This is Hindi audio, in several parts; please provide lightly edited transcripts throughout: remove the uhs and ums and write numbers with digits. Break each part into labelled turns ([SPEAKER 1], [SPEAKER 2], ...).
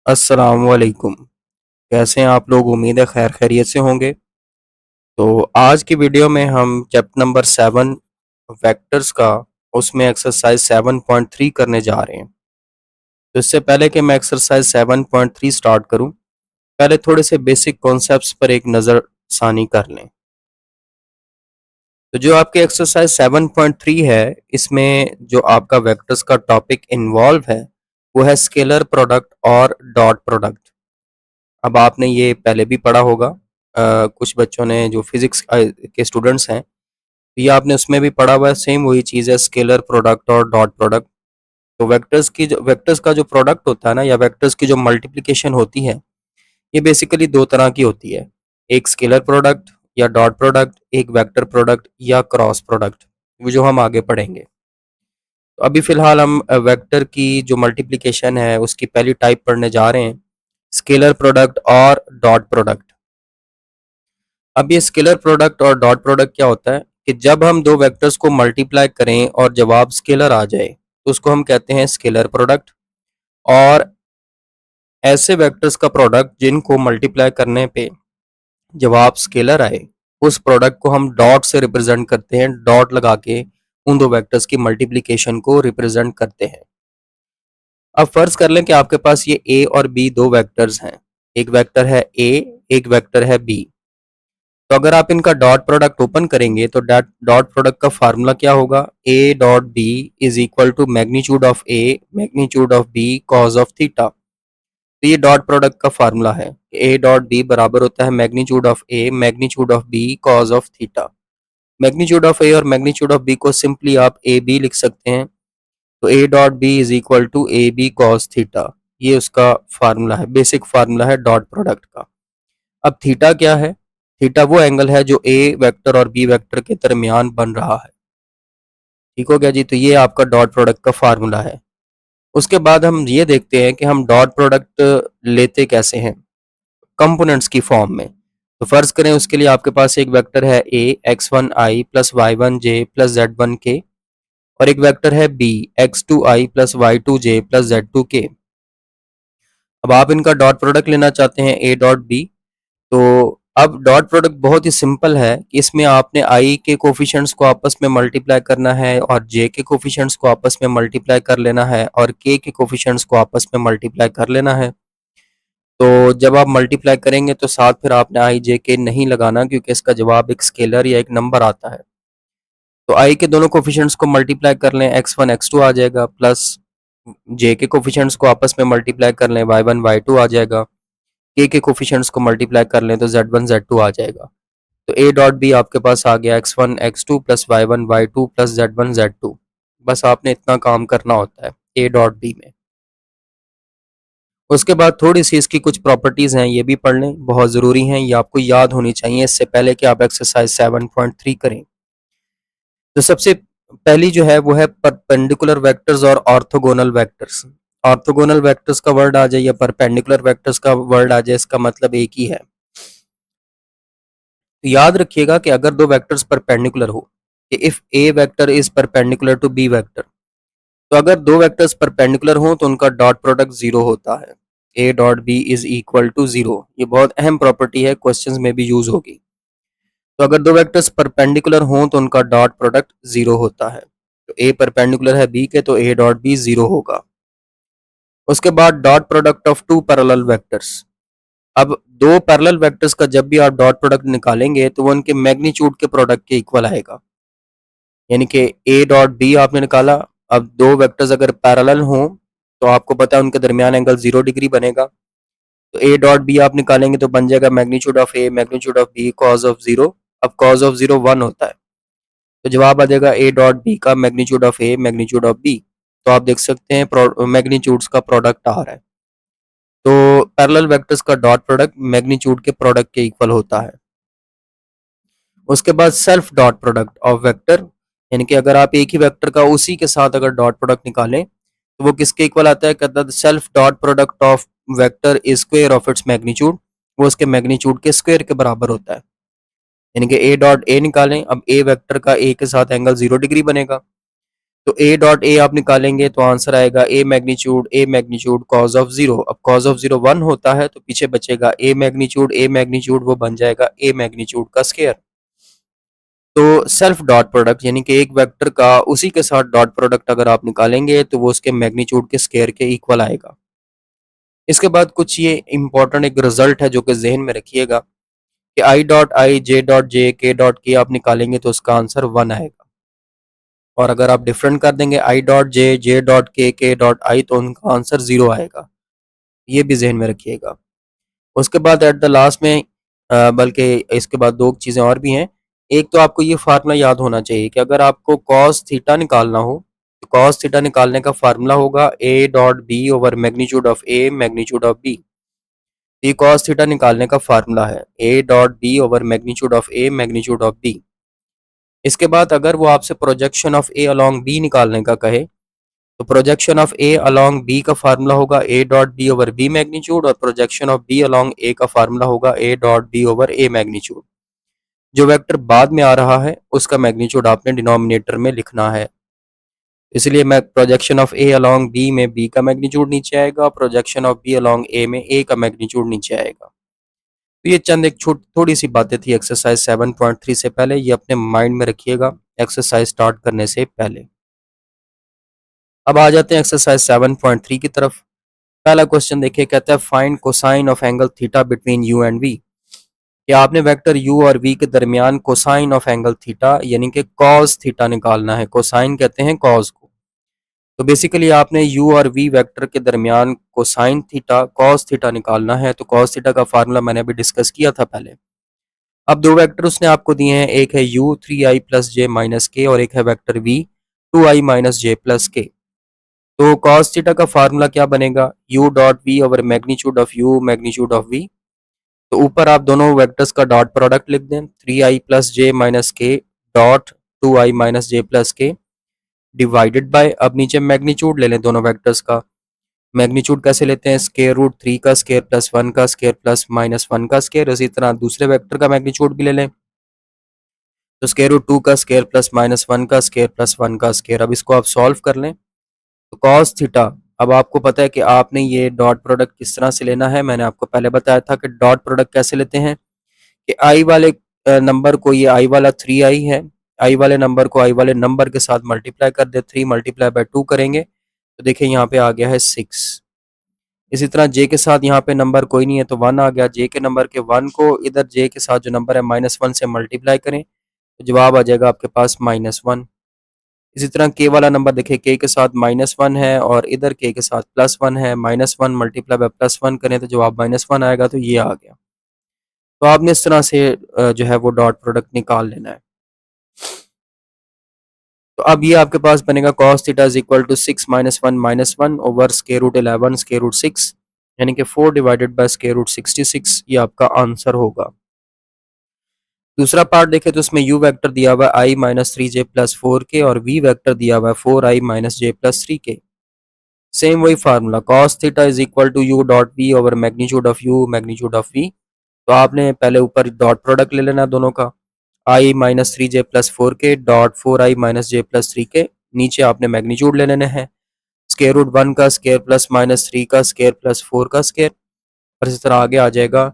[SPEAKER 1] अस्सलाम वालेकुम। कैसे हैं आप लोग? उम्मीद है खैर खैरियत से होंगे। तो आज की वीडियो में हम चैप्टर नंबर 7 वेक्टर्स का उसमें एक्सरसाइज 7.3 करने जा रहे हैं। तो इससे पहले कि मैं एक्सरसाइज 7.3 स्टार्ट करूं, पहले थोड़े से बेसिक कॉन्सेप्ट्स पर एक नज़र सानी कर लें। तो जो आपके एक्सरसाइज 7.3 है, इसमें जो आपका वेक्टर्स का टॉपिक इन्वॉल्व है वो है स्केलर प्रोडक्ट और डॉट प्रोडक्ट। अब आपने ये पहले भी पढ़ा होगा, कुछ बच्चों ने जो फिजिक्स के स्टूडेंट्स हैं, ये आपने उसमें भी पढ़ा हुआ है। सेम वही चीज़ है, स्केलर प्रोडक्ट और डॉट प्रोडक्ट। तो वेक्टर्स का जो प्रोडक्ट होता है ना, या वेक्टर्स की जो मल्टीप्लिकेशन होती है, ये बेसिकली दो तरह की होती है। एक स्केलर प्रोडक्ट या डॉट प्रोडक्ट, एक वेक्टर प्रोडक्ट या क्रॉस प्रोडक्ट, वो जो हम आगे पढ़ेंगे। तो अभी फिलहाल हम वेक्टर की जो मल्टीप्लिकेशन है उसकी पहली टाइप पढ़ने जा रहे हैं, स्केलर प्रोडक्ट और डॉट प्रोडक्ट। अब ये स्केलर प्रोडक्ट और डॉट प्रोडक्ट क्या होता है कि जब हम दो वेक्टर्स को मल्टीप्लाई करें और जवाब स्केलर आ जाए तो उसको हम कहते हैं स्केलर प्रोडक्ट। और ऐसे वेक्टर्स का प्रोडक्ट जिनको मल्टीप्लाई करने पे जवाब स्केलर आए, उस प्रोडक्ट को हम डॉट से रिप्रेजेंट करते हैं। डॉट लगा के उन दो वेक्टर्स की मल्टीप्लिकेशन को रिप्रेजेंट करते हैं। अब फर्ज कर लें कि आपके पास ये ए और बी दो वेक्टर्स हैं। एक वेक्टर है ए, एक वेक्टर है बी। तो अगर आप इनका डॉट प्रोडक्ट ओपन करेंगे तो डॉट प्रोडक्ट का फार्मूला क्या होगा? A dot B is equal to magnitude of A magnitude of B cos of theta. तो ये डॉट प्रोडक्ट का फार्मूला है। ए डॉट बी बराबर होता है magnitude of A magnitude of B cos of theta. Magnitude of a और मैग्नीट्यूड ऑफ बी को सिंपली आप ए बी लिख सकते हैं। तो ए dot B is equal to A B cos theta. ये उसका फार्मूला है, बेसिक फार्मूला है डॉट प्रोडक्ट का। अब थीटा क्या है? थीटा वो एंगल है जो ए वेक्टर और बी वेक्टर के दरमियान बन रहा है। ठीक हो गया जी। तो ये आपका डॉट प्रोडक्ट का फार्मूला है। उसके बाद हम ये देखते हैं कि हम डॉट प्रोडक्ट लेते कैसे हैं, कंपोनेंट्स की फॉर्म में। तो फर्ज करें उसके लिए आपके पास एक वेक्टर है ए x1i plus y1j plus z1k, और एक वेक्टर है B x2i plus y2j plus z2k। अब आप इनका डॉट प्रोडक्ट लेना चाहते हैं ए डॉट बी। तो अब डॉट प्रोडक्ट बहुत ही सिंपल है कि इसमें आपने आई के कोफिशिएंट्स को आपस में मल्टीप्लाई करना है और जे के कोफिशिएंट्स को आपस में मल्टीप्लाई कर लेना है और के कोफिशिएंट्स को आपस में मल्टीप्लाई कर लेना है। तो जब आप मल्टीप्लाई करेंगे तो साथ फिर आपने आई जे के नहीं लगाना, क्योंकि इसका जवाब एक स्केलर या एक नंबर आता है। तो आई के दोनों कोफिशिएंट्स को मल्टीप्लाई कर लें, x1 x2 आ जाएगा, प्लस जे के कोफिशिएंट्स को आपस में मल्टीप्लाई कर लें, y1 y2 आ जाएगा। के कोफिशिएंट्स को मल्टीप्लाई कर लें तो z1 z2 आ जाएगा। तो ए डॉट बी आपके पास आ गया x1 x2 plus y1 y2 plus z1 z2। बस आपने इतना काम करना होता है ए डॉट बी में। उसके बाद थोड़ी सी इसकी कुछ प्रॉपर्टीज हैं, ये भी पढ़ लें, बहुत ज़रूरी हैं, ये आपको याद होनी चाहिए इससे पहले कि आप एक्सरसाइज 7.3 करें। तो सबसे पहली जो है वो है परपेंडिकुलर वेक्टर्स और ऑर्थोगोनल वेक्टर्स। ऑर्थोगोनल वेक्टर्स का वर्ड आ जाए या परपेंडिकुलर वेक्टर्स का वर्ड आ जाए, इसका मतलब एक ही है। तो याद रखिएगा कि अगर दो वेक्टर्स परपेंडिकुलर हो, कि if A vector is perpendicular to B vector, तो अगर दो वेक्टर्स परपेंडिकुलर हो तो उनका डॉट प्रोडक्ट जीरो होता है। A dot B is equal to zero, ये बहुत अहम प्रॉपर्टी है, क्वेश्चंस में भी यूज होगी। तो अगर दो वेक्टर्स परपेंडिकुलर हों तो उनका डॉट प्रोडक्ट जीरो होता है। तो ए परपेंडिकुलर है बी के, तो ए डॉट बी जीरो होगा। उसके बाद dot product of two parallel vectors. अब दो पैरेलल वेक्टर्स का जब भी आप डॉट प्रोडक्ट निकालेंगे तो वो उनके मैग्नीट्यूड के प्रोडक्ट के इक्वल आएगा। यानी कि ए डॉट बी आपने निकाला, अब दो वेक्टर्स अगर पैरेलल हों तो आपको पता है उनके दरमियान एंगल 0 डिग्री बनेगा। तो ए डॉट बी आप निकालेंगे तो बन जाएगा magnitude of A magnitude of B cos of zero. अब कॉज ऑफ जीरो 1 होता है, तो जवाब आ जाएगा ए डॉट बी का magnitude of A magnitude of B. तो आप देख सकते हैं मैग्नीट्यूड्स का प्रोडक्ट आ रहा है। तो पैरेलल वेक्टर्स का डॉट प्रोडक्ट मैग्नीट्यूड के प्रोडक्ट के इक्वल होता है। उसके बाद self dot product of vector, यानी कि अगर आप एक ही वेक्टर का उसी के साथ अगर डॉट प्रोडक्ट निकालें तो वो किसके इक्वल आता है? कहता है self dot product of vector is square of its magnitude, वो उसके मैग्नीट्यूड के स्क्वायर के बराबर होता है। यानी कि ए डॉट ए निकालें, अब ए वेक्टर का ए के साथ एंगल 0 डिग्री बनेगा। तो ए डॉट ए आप निकालेंगे तो आंसर आएगा ए मैग्नीट्यूड कॉज ऑफ जीरो। अब कॉज ऑफ जीरो 1 होता है तो पीछे बचेगा ए मैग्नीट्यूड वो बन जाएगा ए मैग्नीट्यूड का स्केयर। तो सेल्फ डॉट प्रोडक्ट यानी कि एक वेक्टर का उसी के साथ डॉट प्रोडक्ट अगर आप निकालेंगे तो वो उसके मैग्नीट्यूड के स्केयर के इक्वल आएगा। इसके बाद कुछ ये इंपॉर्टेंट एक रिजल्ट है जो कि जहन में रखिएगा कि I dot I J dot J के डॉट के आप निकालेंगे तो उसका आंसर 1 आएगा, और अगर आप डिफरेंट कर देंगे आई डॉट जे डॉट के डॉट आई तो उनका आंसर 0 आएगा। ये भी जहन में रखिएगा। उसके बाद एट द लास्ट में बल्कि इसके बाद दो चीज़ें और भी हैं। एक तो आपको ये फार्मूला याद होना चाहिए कि अगर आपको कॉस थीटा निकालना हो तो कॉस थीटा निकालने का फार्मूला होगा A dot B over magnitude of A magnitude of B. ये कॉस थीटा निकालने का फार्मूला है A dot B over magnitude of A magnitude of B. इसके बाद अगर वो आपसे projection of A along B निकालने का कहे तो projection of A along B का फार्मूला होगा A dot B over B magnitude, और projection of B along A का फार्मूला होगा A dot B over A magnitude. जो वेक्टर बाद में आ रहा है उसका मैग्नीट्यूड आपने डिनोमिनेटर में लिखना है। इसलिए मैं projection of A along B में बी का मैग्नीट्यूड नीचे आएगा, projection of B along A में ए का मैग्नीट्यूड नीचे आएगा। तो ये चंद एक थोड़ी सी बातें थी एक्सरसाइज 7.3 से पहले, ये अपने माइंड में रखिएगा एक्सरसाइज स्टार्ट करने से पहले। अब आ जाते हैं एक्सरसाइज 7.3 की तरफ। पहला क्वेश्चन देखिए, कहता है find cosine of angle theta between U and V. कि आपने वेक्टर u और v के दरमियान कोसाइन ऑफ एंगल थीटा यानी कि कॉस थीटा निकालना है। कोसाइन कहते हैं कॉस को। तो बेसिकली आपने u और v वेक्टर के दरमियान कोसाइन थीटा कॉस थीटा निकालना है। तो कॉस थीटा का फार्मूला मैंने अभी डिस्कस किया था पहले। अब दो वेक्टर उसने आपको दिए हैं, एक है u 3i प्लस जे माइनस के और एक है vector v 2i minus J plus k. तो कॉस थीटा का फार्मूला क्या बनेगा, u dot v over magnitude of u magnitude of v। तो ऊपर आप दोनों वेक्टर्स का डॉट प्रोडक्ट लिख दें, 3i प्लस जे माइनस के dot 2i minus J plus K divided bye, अब नीचे मैग्नीट्यूड ले लें दोनों वेक्टर्स का। मैग्नीट्यूड कैसे लेते हैं, स्केयर रूट 3 का स्केयर प्लस 1 का स्केयर प्लस माइनस 1 का स्केयर। इसी तरह दूसरे वेक्टर का मैग्नीट्यूड भी ले लें, तो स्केयर रूट 2 का स्केयर प्लस माइनस 1 का स्केयर प्लस 1 का स्केयर। अब इसको आप सॉल्व कर लें तो कॉस थीटा, अब आपको पता है कि आपने ये डॉट प्रोडक्ट किस तरह से लेना है। मैंने आपको पहले बताया था कि डॉट प्रोडक्ट कैसे लेते हैं कि आई वाले नंबर को, ये आई वाला 3i है, आई वाले नंबर को आई वाले नंबर के साथ मल्टीप्लाई कर दे, 3 मल्टीप्लाई बाय 2 करेंगे तो देखिए यहाँ पे आ गया है 6। इसी तरह जे के साथ यहाँ पे नंबर कोई नहीं है तो 1 आ गया, जे के नंबर के 1 को इधर जे के साथ जो नंबर है -1 से मल्टीप्लाई करें तो जवाब आ जाएगा आपके पास -1। इसी तरह के वाला नंबर देखिए, के के साथ -1 है और इधर के साथ +1 है, -1 मल्टीप्लाई बाय +1 करें तो जवाब -1 आएगा, तो ये आ गया। तो आपने इस तरह से जो है वो डॉट प्रोडक्ट निकाल लेना है। तो अब ये आपके पास बनेगा cos theta is equal to 6 -1 -1 over square root 11 square root 6 यानी कि 4 डिवाइडेड बाय स्क्वायर रूट 66, ये आपका आंसर होगा। दूसरा पार्ट देखें तो इसमें u वेक्टर दिया हुआ है i minus 3j plus 4k और v वेक्टर दिया हुआ है 4i minus j plus 3k। Same वही formula cos theta is equal to u dot v over magnitude of u magnitude of v। तो आपने पहले ऊपर डॉट प्रोडक्ट ले लेना दोनों का, i minus 3j plus 4k dot 4i minus j plus 3k। नीचे आपने मैग्नीट्यूड ले लेने हैं, स्क्वायर रूट 1 का स्क्वायर प्लस माइनस 3 का स्क्वायर प्लस 4 का स्क्वायर, और इसी तरह आगे आ जाएगा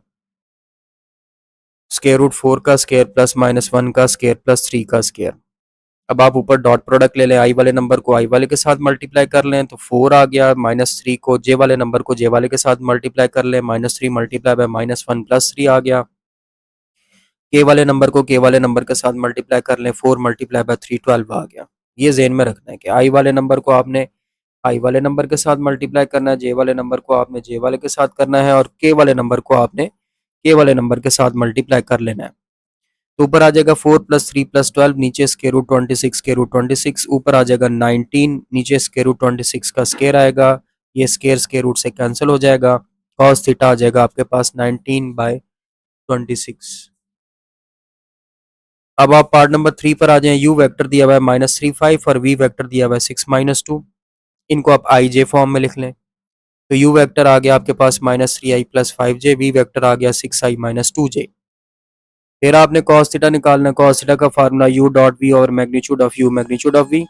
[SPEAKER 1] स्क्वायर रूट 4 का स्क्वायर प्लस -1 का स्क्वायर प्लस 3 का स्क्वायर। अब आप ऊपर डॉट प्रोडक्ट ले लें, आई वाले नंबर को आई वाले के साथ मल्टीप्लाई कर लें तो 4 आ गया, -3 को जे वाले नंबर को जे वाले के साथ मल्टीप्लाई कर लें, -3 मल्टीप्लाई बाय -1 प्लस 3 आ गया। के वाले नंबर को के वाले नंबर के साथ मल्टीप्लाई कर लें, 4 मल्टीप्लाई बाय 3 12 आ गया। ये जेन में रखना है कि आई वाले नंबर को आपने आई वाले नंबर के साथ मल्टीप्लाई करना है, जे वाले नंबर को आपने जे वाले के साथ करना है और के वाले नंबर को आपने के वाले नंबर के साथ मल्टीप्लाई कर लेना है। तो ऊपर आ जाएगा 4 प्लस 3 प्लस 12, नीचे स्क्वायर रूट 26 स्क्वायर रूट 26, ऊपर आ जाएगा 19, नीचे स्क्वायर रूट 26 का स्क्वायर आएगा, ये स्क्वायर रूट से कैंसिल हो जाएगा, cos थीटा आ जाएगा आपके पास 19/26। अब आप पार्ट नंबर 3 पर आ जाएं, u वेक्टर दिया हुआ है -3 5 और v वेक्टर दिया हुआ है 6 2। इनको आप i j फॉर्म में लिख लें, तो u वेक्टर आ गया आपके पास -3i plus 5j, v vector आ गया 6i माइनस 2j। फिर आपने cos थीटा निकालना है, cos थीटा का formula u dot v over magnitude of u magnitude of v।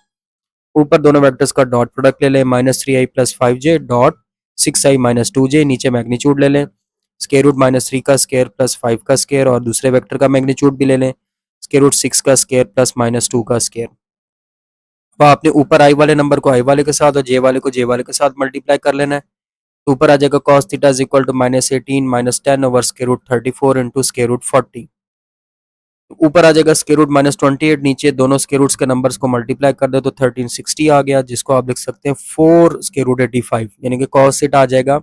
[SPEAKER 1] ऊपर दोनों वेक्टर्स का डॉट प्रोडक्ट ले लें, -3i + 5j dot 6i - 2j, नीचे मैग्नीट्यूड ले लें, स्क्वायर रूट -3 का स्क्वायर प्लस 5 का स्क्वायर और दूसरे वेक्टर का मैग्नीट्यूड भी ले लें, स्क्वायर रूट 6 का स्क्वायर प्लस -2 का स्क्वायर। अब आपने ऊपर आई वाले नंबर को आई वाले के साथ और जे वाले को जे वाले के साथ मल्टीप्लाई कर लेना है। तो ऊपर आ जाएगा cos theta is equal to -18 -10 over square root 34 into square root 40। ऊपर आ जाएगा स्क्वायर रूट -28, नीचे दोनों स्क्वायर रूट्स के नंबर्स को मल्टीप्लाई कर दो तो 1360 आ गया, जिसको आप लिख सकते हैं 4 स्क्वायर रूट 85, यानी कि cos थीटा आ जाएगा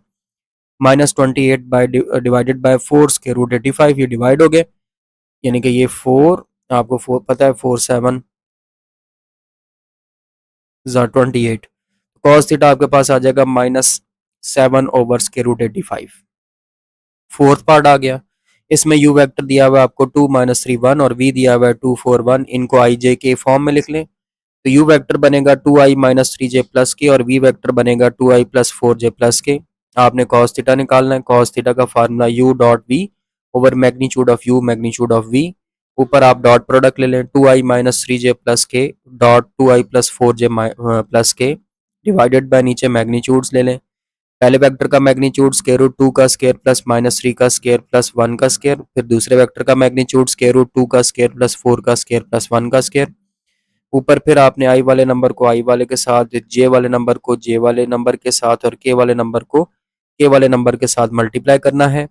[SPEAKER 1] -28 by divided by 4 square root 85। ये डिवाइड हो गए, यानी कि ये 4 आपको 4 पता है, 4 7 28, cos थीटा आपके पास आ जाएगा -7 over square root 85। Fourth part आ गया, इसमें u वेक्टर दिया हुआ है आपको 2 -3 1 और v दिया हुआ है 2 4 1, इनको i j के फॉर्म में लिख लें। तो u वेक्टर बनेगा 2i - 3j प्लस के और v वेक्टर बनेगा 2i + 4j प्लस के। आपने cos थीटा निकालना है, cos थीटा का formula u dot v over magnitude of u magnitude of v। ऊपर आप डॉट प्रोडक्ट ले लें, 2i - 3j plus k dot 2i + 4j plus K divided by नीचे मैग्नीट्यूड्स ले लें। पहले वेक्टर का मैग्नीट्यूड स्क्वायर रूट 2 का स्क्वायर प्लस -3 का स्क्वायर प्लस 1 का स्क्वायर, फिर दूसरे वेक्टर का मैग्नीट्यूड स्क्वायर रूट 2 का स्क्वायर प्लस 4 का स्क्वायर प्लस 1 का स्क्वायर। ऊपर फिर आपने आई वाले नंबर को आई वाले के साथ, जे वाले नंबर को जे वाले नंबर के साथ और के वाले नंबर को के वाले नंबर के साथ मल्टीप्लाई करना है।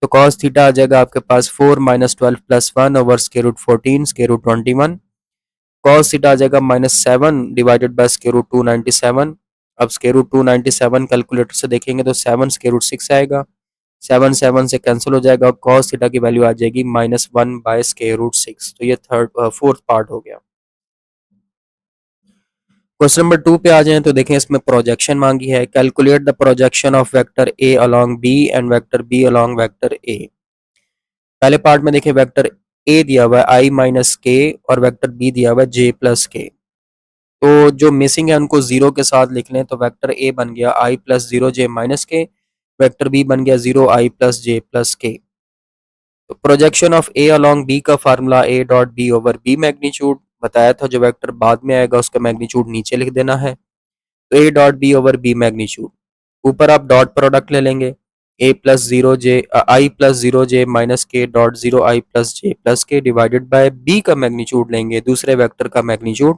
[SPEAKER 1] तो cos थीटा आ जाएगा आपके पास 4 - 12 + 1 over square root 14 square root 21। cos theta आ जाएगा -7 डिवाइडेड बाय स्क्वायर रूट 297। अब स्क्वायर रूट 297 कैलकुलेटर से देखेंगे तो 7 स्क्वायर रूट 6 आएगा, 7 7 से कैंसिल हो जाएगा और cos थीटा की वैल्यू आ जाएगी -1 बाय स्क्वायर रूट 6। तो ये फोर्थ पार्ट हो गया। क्वेश्चन नंबर 2 पे आ जाएं तो देखें, इसमें प्रोजेक्शन मांगी है। Calculate the projection of vector A along B and vector B along vector A. पहले पार्ट में देखें, वेक्टर ए दिया हुआ है आई माइनस के और वेक्टर बी दिया हुआ है जे प्लस के। तो जो मिसिंग है उनको जीरो के साथ लिख लें। तो वेक्टर ए बन गया i plus zero J minus k, vector B बन गया जीरो आई प्लस जे प्लस के। तो projection of A along B का formula A dot B over B magnitude बताया था, जो वेक्टर बाद में आएगा उसका मैग्नीट्यूड नीचे लिख देना है। तो ए dot B over B magnitude, ऊपर आप डॉट प्रोडक्ट ले लेंगे, A plus zero J I plus zero J minus के dot zero I plus J plus K divided by B का मैग्नीट्यूड लेंगे, दूसरे वेक्टर का मैग्नीट्यूड।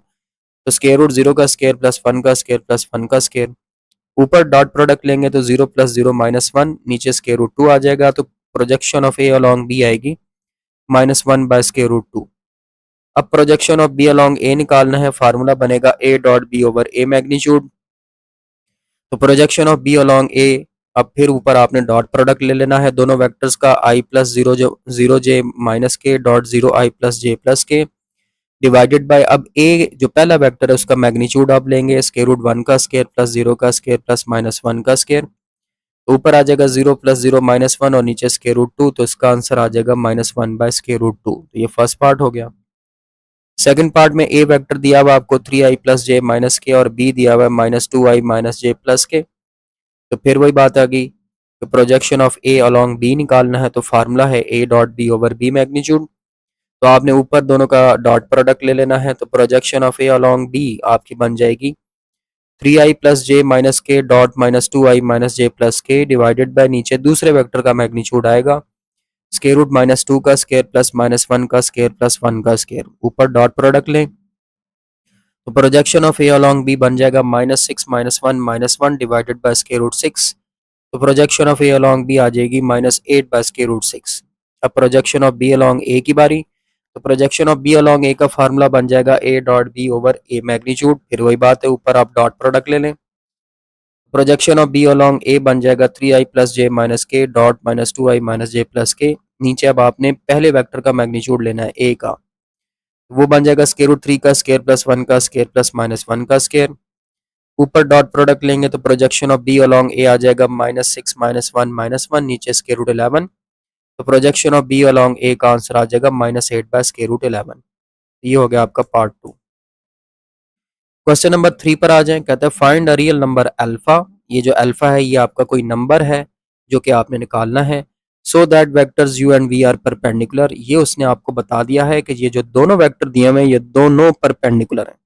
[SPEAKER 1] तो स्क्वायर रूट जीरो का स्क्वायर प्लस वन का स्क्वायर प्लस वन का स्क्वायर। ऊपर डॉट प्रोडक्ट लेंगे तो जीरो प्लस जीरो -1, नीचे स्क्वायर रूट 2 आ जाएगा। तो projection of A along B आएगी -1 बाय स्क्वायर रूट 2। अब projection of B along A निकालना है, फार्मूला बनेगा A dot B over A magnitude. तो projection of B along A, अब फिर ऊपर आपने डॉट प्रोडक्ट ले लेना है दोनों वेक्टर्स का, आई प्लस जीरो जे माइनस के डॉट जीरो आई प्लस जे प्लस के डिवाइडेड बाय, अब ए जो पहला वेक्टर है उसका मैग्नीट्यूड आप लेंगे, स्क्वायर रूट 1 का स्क्वायर प्लस जीरो का स्क्वायर प्लस -1 का स्क्वायर। तो ऊपर आ जाएगा जीरो प्लस जीरो -1 और नीचे स्क्वायर रूट 2, तो इसका आंसर आ जाएगा -1 बाय स्क्वायर रूट 2। तो ये फर्स्ट पार्ट हो गया। सेकंड पार्ट में ए वेक्टर दिया हुआ आपको 3i प्लस जे माइनस के और बी दिया हुआ है -2i minus J plus k. तो फिर वही बात आ गई कि projection of A along B निकालना है, तो फार्मूला है A dot B over B magnitude. तो आपने ऊपर दोनों का डॉट प्रोडक्ट ले लेना है। तो projection of A along B आपकी बन जाएगी 3i प्लस जे माइनस के dot -2i minus J plus K divided by नीचे दूसरे वेक्टर का मैग्नीट्यूड आएगा, स्क्वायर रूट -2 का स्क्वायर प्लस -1 का स्क्वायर प्लस 1 का स्क्वायर। ऊपर डॉट प्रोडक्ट लें तो projection of A along b बन जाएगा -6 -1 डिवाइडेड बाय स्क्वायर रूट 6। तो projection of A along B आ जाएगी -8 बाय स्क्वायर रूट 6। अब projection of B along A की बारी। तो projection of B along A का फार्मूला बन जाएगा A dot B over A magnitude. फिर वही बात है, ऊपर आप डॉट प्रोडक्ट ले लें। प्रोजेक्शन ऑफ बी अलोंग ए बन जाएगा 3i प्लस जे माइनस के dot -2i minus J plus के। नीचे अब आपने पहले वेक्टर का मैग्नीट्यूड लेना है ए का, वो बन जाएगा स्क्वायर रूट 3 का स्क्वायर प्लस 1 का स्क्वायर प्लस -1 का स्क्वायर। ऊपर डॉट प्रोडक्ट लेंगे तो प्रोजेक्शन ऑफ बी अलोंग ए आ जाएगा -6 -1 नीचे स्क्वायर रूट 11। तो projection of B along A का आंसर आ जाएगा -8 बाय स्क्वायर रूट 11। ये हो गया आपका पार्ट 2। क्वेश्चन नंबर 3 पर आ जाएं। कहता है find a real number alpha. ये जो अल्फा है ये आपका कोई नंबर है जो कि आपने निकालना है। So that vectors u and v are perpendicular. ये उसने आपको बता दिया है कि ये जो दोनों वेक्टर दिए हुए हैं ये दोनों परपेंडिकुलर हैं।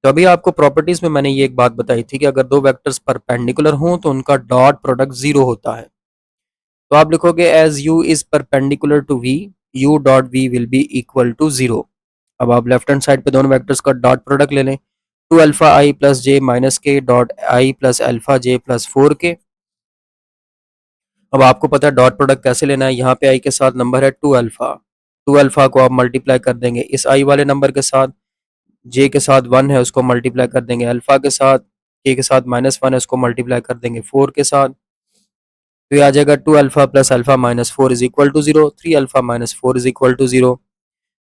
[SPEAKER 1] तो अभी आपको प्रॉपर्टीज में मैंने ये एक बात बताई थी कि अगर दो वेक्टर्स परपेंडिकुलर हों तो उनका डॉट प्रोडक्ट जीरो होता है। तो आप लिखोगे as u is perpendicular to v, u dot v will be equal to zero. अब आप लेफ्ट हैंड साइड पे दोनों वेक्टर्स का डॉट प्रोडक्ट ले लें। Two alpha i plus J minus के dot i plus alpha j plus four k. अब आपको पता है डॉट प्रोडक्ट कैसे लेना है। यहाँ पे आई के साथ नंबर है टू अल्फा, टू अल्फा को आप मल्टीप्लाई कर देंगे इस आई वाले नंबर के साथ, जे के साथ वन है उसको मल्टीप्लाई कर देंगे अल्फा के साथ, के साथ माइनस वन है उसको मल्टीप्लाई कर देंगे फोर के साथ। तो ये आ जाएगा two alpha plus alpha minus four is equal to zero, three alpha minus four is equal to zero.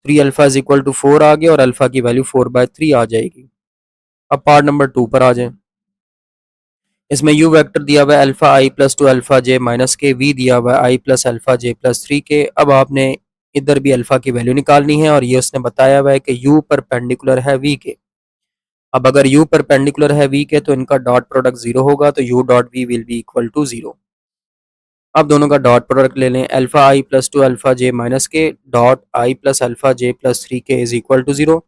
[SPEAKER 1] Three alpha is equal to four आ गया और अल्फा की वैल्यू फोर बाय थ्री आ जाएगी। अब पार्ट नंबर टू पर आ जाए। इसमें u वेक्टर दिया हुआ है alpha i plus two alpha j minus k, v दिया हुआ है i plus alpha j plus three k. अब आपने इधर भी अल्फा की वैल्यू निकालनी है और ये उसने बताया हुआ है कि u परपेंडिकुलर है v के। अब अगर u परपेंडिकुलर है v के तो इनका डॉट प्रोडक्ट जीरो होगा, तो u dot v will be equal to zero. अब दोनों का डॉट प्रोडक्ट ले लें। Alpha i plus two alpha j minus के dot i plus alpha j plus three k is equal to zero.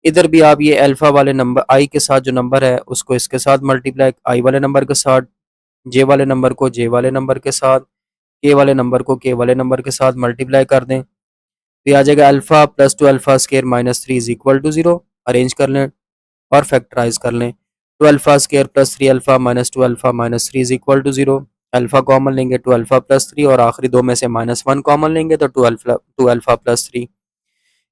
[SPEAKER 1] इधर भी आप ये अल्फा वाले नंबर आई के साथ जो नंबर है उसको इसके साथ मल्टीप्लाई आई वाले नंबर के साथ, जे वाले नंबर को जे वाले नंबर के साथ, के वाले नंबर को के वाले नंबर के साथ मल्टीप्लाई कर दें तो ये आ जाएगा alpha plus two alpha square minus three is equal to zero. Arrange कर लें और फैक्टराइज कर लें। Two alpha square plus three alpha minus two alpha minus three is equal to zero. Alpha common लेंगे टू अल्फा प्लस थ्री और आखिरी दो में से माइनस वन कॉमन लेंगे तो टू अल्फा प्लस थ्री।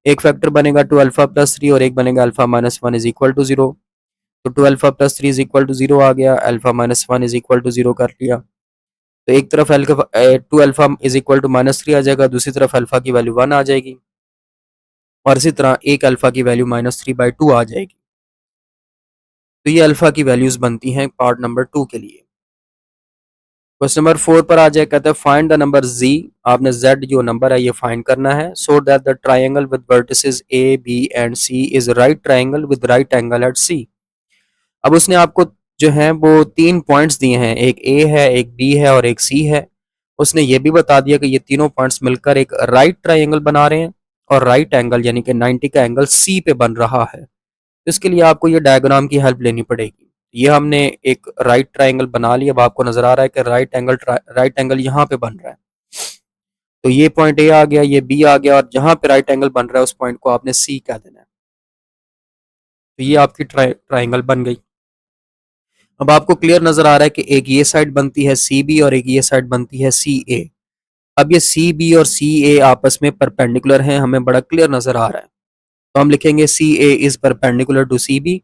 [SPEAKER 1] एक फैक्टर बनेगा टू अल्फा प्लस थ्री और एक बनेगा alpha minus one is equal to zero. तो two alpha plus three is equal to zero आ गया, alpha minus one is equal to zero कर लिया। तो एक तरफ two alpha is equal to minus three आ जाएगा, दूसरी तरफ अल्फा की वैल्यू वन आ जाएगी और इसी तरह एक अल्फा की value minus three by two आ जाएगी। तो ये अल्फा की वैल्यूज बनती हैं पार्ट नंबर टू के लिए। क्वेश्चन नंबर फोर पर आ जाए, कहते हैं फाइंड द नंबर z। आपने z जो नंबर है ये फाइंड करना है। So that the triangle with vertices a b and c is right triangle with right angle at c। अब उसने आपको जो है वो तीन पॉइंट्स दिए हैं, एक a है, एक b है और एक c है। उसने ये भी बता दिया कि ये तीनों पॉइंट्स मिलकर एक राइट ट्राइंगल बना रहे हैं और राइट एंगल यानी कि 90 का एंगल c पे बन रहा है। तो इसके लिए आपको ये डायग्राम की हेल्प लेनी पड़ेगी। ये हमने एक राइट ट्राइंगल बना लिया। अब आपको नजर आ रहा है कि राइट एंगल यहाँ पे बन रहा है। तो ये पॉइंट ए आ गया, ये बी आ गया और जहां पे राइट एंगल बन रहा है उस पॉइंट को आपने सी कह देना है। तो ये आपकी ट्राइंगल बन गई। अब आपको क्लियर नजर आ रहा है कि एक ये साइड बनती है सी बी और एक ये साइड बनती है सी ए। अब ये सी बी और सी ए आपस में परपेंडिकुलर हैं, हमें बड़ा क्लियर नजर आ रहा है। तो हम लिखेंगे C A is perpendicular to C B.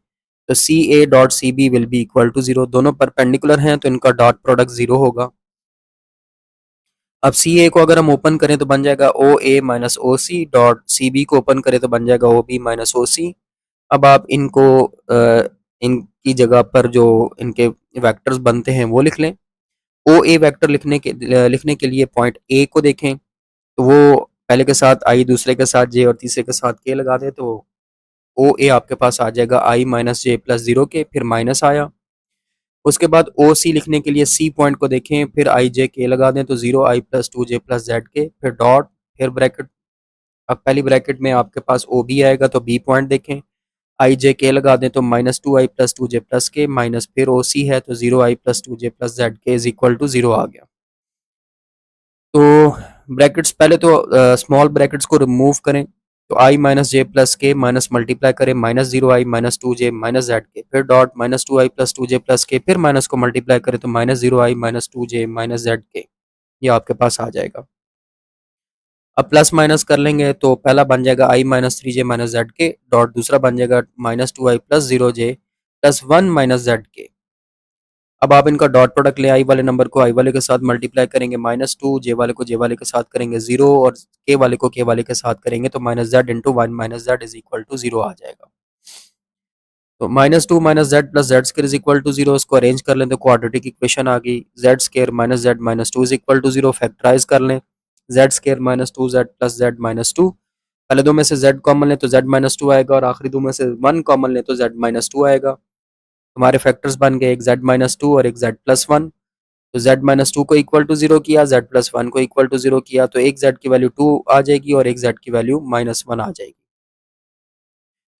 [SPEAKER 1] तो C A dot C B will be equal to zero. दोनों परपेंडिकुलर हैं तो इनका डॉट प्रोडक्ट जीरो होगा। अब सी ए को अगर हम ओपन करें तो बन जाएगा ओ ए minus O C, dot C B को ओपन करें तो बन जाएगा ओ बी माइनस ओ सी। अब आप इनको इनकी जगह पर जो इनके वेक्टर्स बनते हैं वो लिख लें। ओ ए वेक्टर लिखने के लिए पॉइंट ए को देखें तो वो पहले के साथ आई, दूसरे के साथ जे और तीसरे के साथ के लगा दें तो ओ ए आपके पास आ जाएगा आई माइनस जे प्लस जीरो के, फिर माइनस आया। उसके बाद ओ सी लिखने के लिए सी पॉइंट को देखें, फिर आई जे के लगा दें तो zero I plus to J plus Z के, फिर डॉट, फिर ब्रैकेट। अब पहली ब्रैकेट में आपके पास ओ बी आएगा तो बी पॉइंट देखें, आई जे के लगा दें तो minus to I plus to J plus के, माइनस फिर ओ सी है तो zero I plus to J plus Z के इज इक्वल टू जीरो आ गया। तो ब्रैकेट्स पहले तो स्मॉल ब्रैकेट्स को रिमूव करें तो आई माइनस जे प्लस के माइनस मल्टीप्लाई करें माइनस जीरो आई माइनस टू जे माइनस जेड के, फिर dot minus two I plus to J plus के, फिर माइनस को मल्टीप्लाई करें तो माइनस जीरो आई माइनस टू जे माइनस जेड के, ये आपके पास आ जाएगा। अब प्लस माइनस कर लेंगे तो पहला बन जाएगा आई माइनस थ्री जे माइनस जेड के, डॉट दूसरा बन जाएगा माइनस टू आई प्लस जीरो जे प्लस वन माइनस जेड के। अब आप इनका डॉट प्रोडक्ट ले आई वाले नंबर को आई वाले के साथ मल्टीप्लाई करेंगे माइनस टू, जे वाले को जे वाले के साथ करेंगे जीरो और के वाले को के वाले के साथ करेंगे तो minus z into one minus z is equal to zero आ जाएगा। तो minus two minus z plus z square is equal to zero, इसको अरेंज कर लें तो क्वाड्रेटिक इक्वेशन आ गई। Z square minus z minus two is equal to zero, factorise कर लें। Z square minus two z plus z minus two, पहले दो में से जेड कॉमन लें तो जेड माइनस टू आएगा और आखिरी दो में से वन कॉमन लें तो जेड माइनस टू आएगा। हमारे फैक्टर्स बन गए एक जेड माइनस टू और एक जेड प्लस वन। तो z माइनस टू को इक्वल टू जीरो किया, z प्लस वन को इक्वल टू जीरो किया तो एक z की वैल्यू टू आ जाएगी और एक z की वैल्यू माइनस वन आ जाएगी।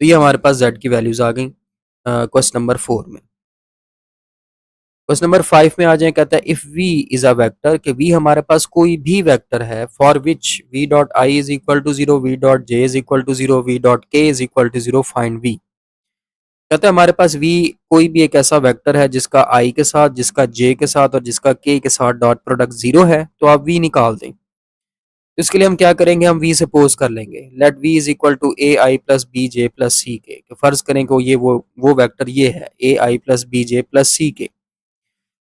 [SPEAKER 1] तो ये हमारे पास z की वैल्यूज आ गई। क्वेश्चन नंबर 4 में। क्वेश्चन नंबर 5 में आ जाए, कहता है if v is a vector, कि v हमारे पास कोई भी वेक्टर है for which v dot i is equal to 0, v dot j is equal to 0, v dot k is equal to 0, find v। कहते हैं हमारे पास v कोई भी एक ऐसा वेक्टर है जिसका i के साथ, जिसका j के साथ और जिसका k के साथ डॉट प्रोडक्ट 0 है, तो आप v निकाल दें। तो इसके लिए हम क्या करेंगे, हम v से पोज कर लेंगे, let v is equal to a i plus b j plus c k. फर्ज करें कि ये वो वेक्टर ये है a i plus b j plus c k.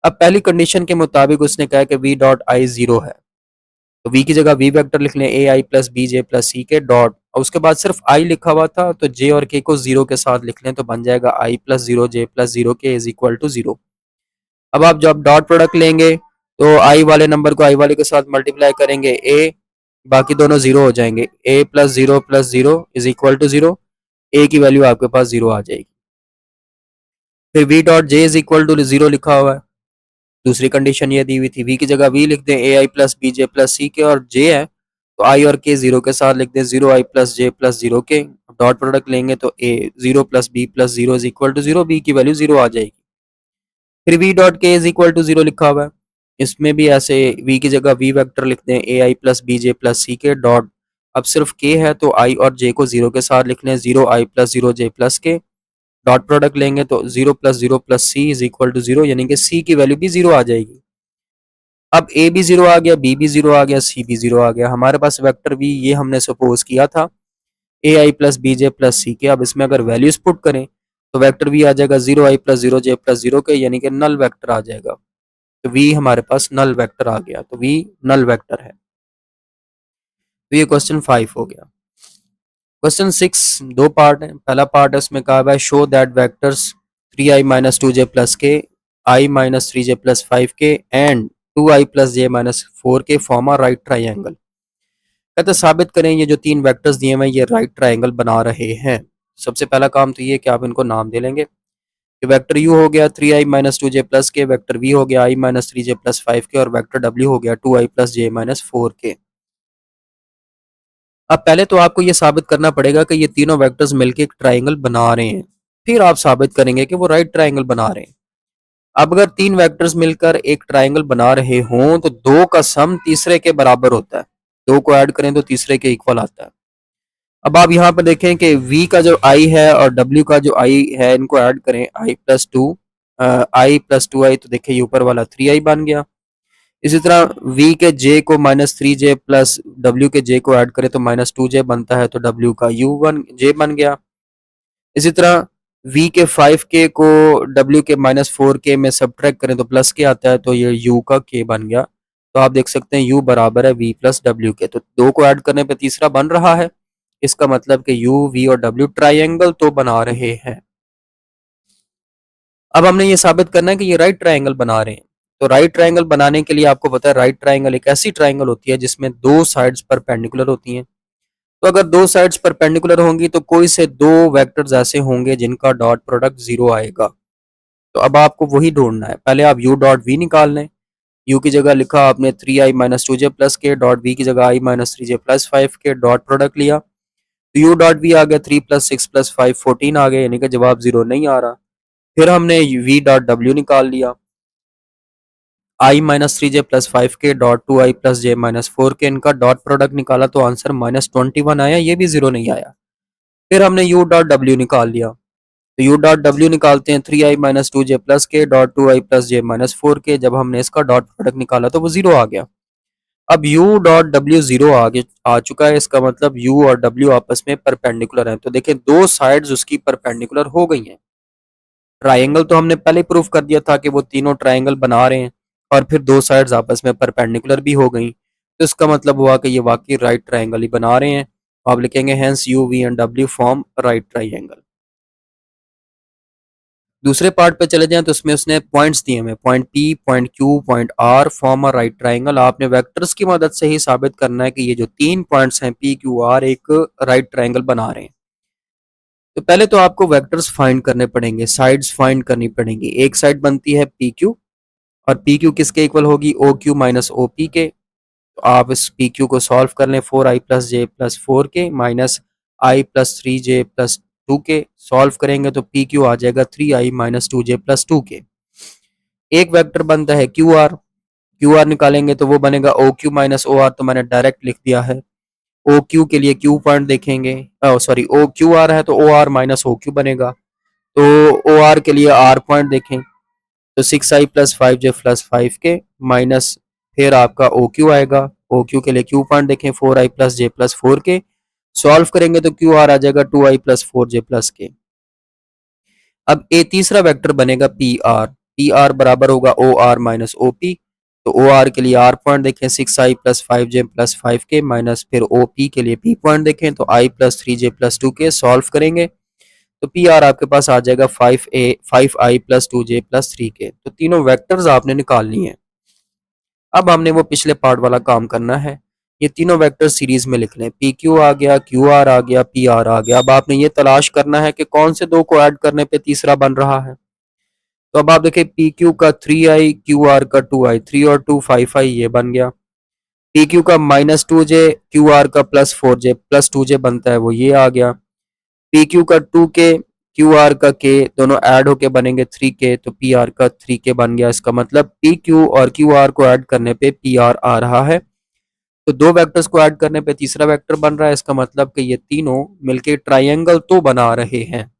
[SPEAKER 1] अब पहली कंडीशन के मुताबिक उसने कहा कि v डॉट आई 0 है, तो v की जगह v वेक्टर लिख लें ए i plus b j plus c के डॉट, और उसके बाद सिर्फ i लिखा हुआ था तो j और k को 0 के साथ लिख लें, तो बन जाएगा i plus 0 j plus 0 k is equal to 0। अब आप जब डॉट प्रोडक्ट लेंगे तो i वाले नंबर को i वाले के साथ मल्टीप्लाई करेंगे a, बाकी दोनों 0 हो जाएंगे, a plus 0 is equal to 0, a की वैल्यू आपके पास 0 आ जाएगी। फिर v dot j is equal to 0 लिखा हुआ है, दूसरी कंडीशन ये दी हुई थी, v की जगह v लिख दें ए i plus b j plus c के, और j है तो i और k 0 के साथ लिख दें 0 i प्लस j प्लस 0 के। डॉट प्रोडक्ट लेंगे तो a 0 plus b plus 0 is equal to 0, b की वैल्यू 0 आ जाएगी। फिर v dot k is equal to 0 लिखा हुआ है, इसमें भी ऐसे v की जगह v वेक्टर लिख दें ए i plus b j plus c के डॉट, अब सिर्फ k है तो i और j को 0 के साथ लिख लें 0 i plus 0 j plus k. Dot product लेंगे तो 0 plus c is equal to 0, यानी कि c की वैल्यू भी 0 आ जाएगी। अब a भी 0 आ गया, b भी 0 आ गया, c भी 0 आ गया, हमारे पास वेक्टर v ये हमने सपोज किया था ए i plus b j plus c k. अब इसमें अगर वैल्यूज पुट करें तो वेक्टर v आ जाएगा 0 i प्लस 0 j प्लस 0 के, यानी कि नल वेक्टर आ जाएगा। तो v हमारे पास नल वेक्टर आ गया, तो v नल वेक्टर है। तो ये क्वेश्चन 5 हो गया। क्वेश्चन 6 दो पार्ट है, पहला पार्ट है उसमें कहा हुआ है show that vectors 3i minus 2j plus के, i माइनस 3j प्लस 5 के and 2i plus j minus 4 के फॉर्म अ राइट ट्राइंगल। कहते साबित करें ये जो तीन वेक्टर्स दिए हुए हैं ये राइट ट्राइंगल बना रहे हैं। सबसे पहला काम तो ये कि आप इनको नाम दे लेंगे कि वेक्टर u हो गया 3i माइनस 2j प्लस के, वेक्टर v हो गया i माइनस 3j प्लस 5 के, और वेक्टर w हो गया 2i प्लस j माइनस 4 के। अब पहले तो आपको ये साबित करना पड़ेगा कि ये तीनों वेक्टर्स मिलकर एक ट्राइंगल बना रहे हैं, फिर आप साबित करेंगे कि वो राइट ट्राइंगल बना रहे हैं। अब अगर तीन वेक्टर्स मिलकर एक ट्राइंगल बना रहे हों तो दो का सम तीसरे के बराबर होता है, दो को ऐड करें तो तीसरे के इक्वल आता है। अब आप यहाँ पर देखें कि v का जो i है और w का जो i है इनको ऐड करें i प्लस 2 i, तो देखिए ऊपर वाला 3i बन गया। इसी तरह v के j को माइनस 3j प्लस w के j को ऐड करें तो माइनस 2j बनता है, तो w का j बन गया। इसी तरह v के 5k को w के माइनस 4k में सब्ट्रैक्ट करें तो प्लस के आता है, तो ये u का k बन गया। तो आप देख सकते हैं u बराबर है v प्लस w के, तो दो को ऐड करने पे तीसरा बन रहा है, इसका मतलब कि u v और w ट्राइंगल तो बना रहे हैं। अब हमने ये साबित करना है कि ये राइट ट्राइंगल बना रहे हैं। तो राइट ट्राइंगल बनाने के लिए आपको पता है राइट ट्राइंगल एक ऐसी ट्राइंगल होती है जिसमें दो साइड्स परपेंडिकुलर होती हैं। तो अगर दो साइड्स परपेंडिकुलर होंगी तो कोई से दो वेक्टर्स ऐसे होंगे जिनका डॉट प्रोडक्ट 0 आएगा। तो अब आपको वही ढूंढना है, पहले आप u डॉट v निकाल लें। u की जगह लिखा आपने 3i minus 2j plus k dot v की जगह i माइनस 3j प्लस 5 के डॉट प्रोडक्ट लिया, तो u डॉट v आ गया 3 प्लस 6 प्लस 5 14 आ गया, यानी कि जवाब 0 नहीं आ रहा। फिर हमने v डॉट w निकाल लिया, i माइनस 3j प्लस 5 के dot 2i plus j minus 4 के, इनका डॉट प्रोडक्ट निकाला तो आंसर माइनस 21 आया, ये भी 0 नहीं आया। फिर हमने u डॉट w निकाल लिया, तो u डॉट w निकालते हैं 3i minus 2j plus k dot 2i plus j minus 4 के, जब हमने इसका डॉट प्रोडक्ट निकाला तो वो 0 आ गया। अब u डॉट w 0 आगे आ चुका है, इसका मतलब u और w आपस में परपेंडिकुलर हैं। तो देखें दो साइड्स उसकी परपेंडिकुलर हो गई हैं। ट्राइंगल तो हमने पहले प्रूफ कर दिया था कि वो तीनों ट्राइंगल बना रहे हैं, और फिर दो साइड्स आपस में परपेंडिकुलर भी हो गई, तो इसका मतलब हुआ कि ये वाकई राइट ट्राइंगल ही बना रहे हैं। आप लिखेंगे hence u v and w form right triangle. दूसरे पार्ट पे चले जाएं तो उसमें उसने पॉइंट्स दिए हुए, point P, point Q, point R form a right triangle. आपने वेक्टर्स की मदद से ही साबित करना है कि ये जो तीन पॉइंट्स हैं P, Q, R एक राइट ट्राइंगल बना रहे हैं। तो पहले तो आपको वेक्टर्स फाइंड करने पड़ेंगे, साइड्स फाइंड करनी पड़ेंगी। एक साइड बनती है PQ, और PQ किसके इक्वल होगी OQ माइनस OP के। तो आप इस PQ को सॉल्व कर लें 4i प्लस j प्लस 4 के minus i plus 3j plus 2k, solve करेंगे तो पी क्यू आ जाएगा 3i minus 2j plus 2k। एक वेक्टर बनता है क्यू आर, क्यू आर निकालेंगे तो वो बनेगा O Q minus O R, तो मैंने डायरेक्ट लिख दिया है। ओ क्यू के लिए क्यू पॉइंट देखेंगे, सॉरी ओ क्यू आर है तो O R minus O Q बनेगा, तो ओ आर के लिए आर पॉइंट देखें तो 6i plus 5j plus 5k minus फिर आपका ओ क्यू आएगा, ओ क्यू के लिए क्यू पॉइंट देखें 4i plus j plus 4k, solve करेंगे तो क्यू आर आ जाएगा 2i plus 4j plus k। अब ए तीसरा वेक्टर बनेगा पी आर, पी आर बराबर होगा O R minus O P, तो ओ आर के लिए आर पॉइंट देखें 6i plus 5j plus 5k minus फिर ओ पी के लिए पी पॉइंट देखें तो i plus 3j plus 2k, solve करेंगे तो पी आर आपके पास आ जाएगा 5i plus 2j plus 3k। तो तीनों वेक्टर्स आपने निकालनी है। अब हमने वो पिछले पार्ट वाला काम करना है, ये तीनों वेक्टर सीरीज में लिख लें, पी क्यू आ गया, क्यू आर आ गया, पी आर आ गया। अब आपने ये तलाश करना है कि कौन से दो को ऐड करने पे तीसरा बन रहा है। तो अब आप देखें पी क्यू का 3i, क्यू आर का 2i, 3 और 2 5i, ये बन गया। पी क्यू का माइनस 2j, क्यू आर का प्लस 4j प्लस 2j बनता है, वो ये आ गया। पी क्यू का 2k, क्यू आर का k, दोनों ऐड होके बनेंगे 3k, तो पी आर का 3k बन गया। इसका मतलब पी क्यू और क्यू आर को ऐड करने पे पी आर आ रहा है। तो दो वेक्टर्स को ऐड करने पे तीसरा वेक्टर बन रहा है, इसका मतलब कि ये तीनों मिलके ट्राइंगल तो बना रहे हैं।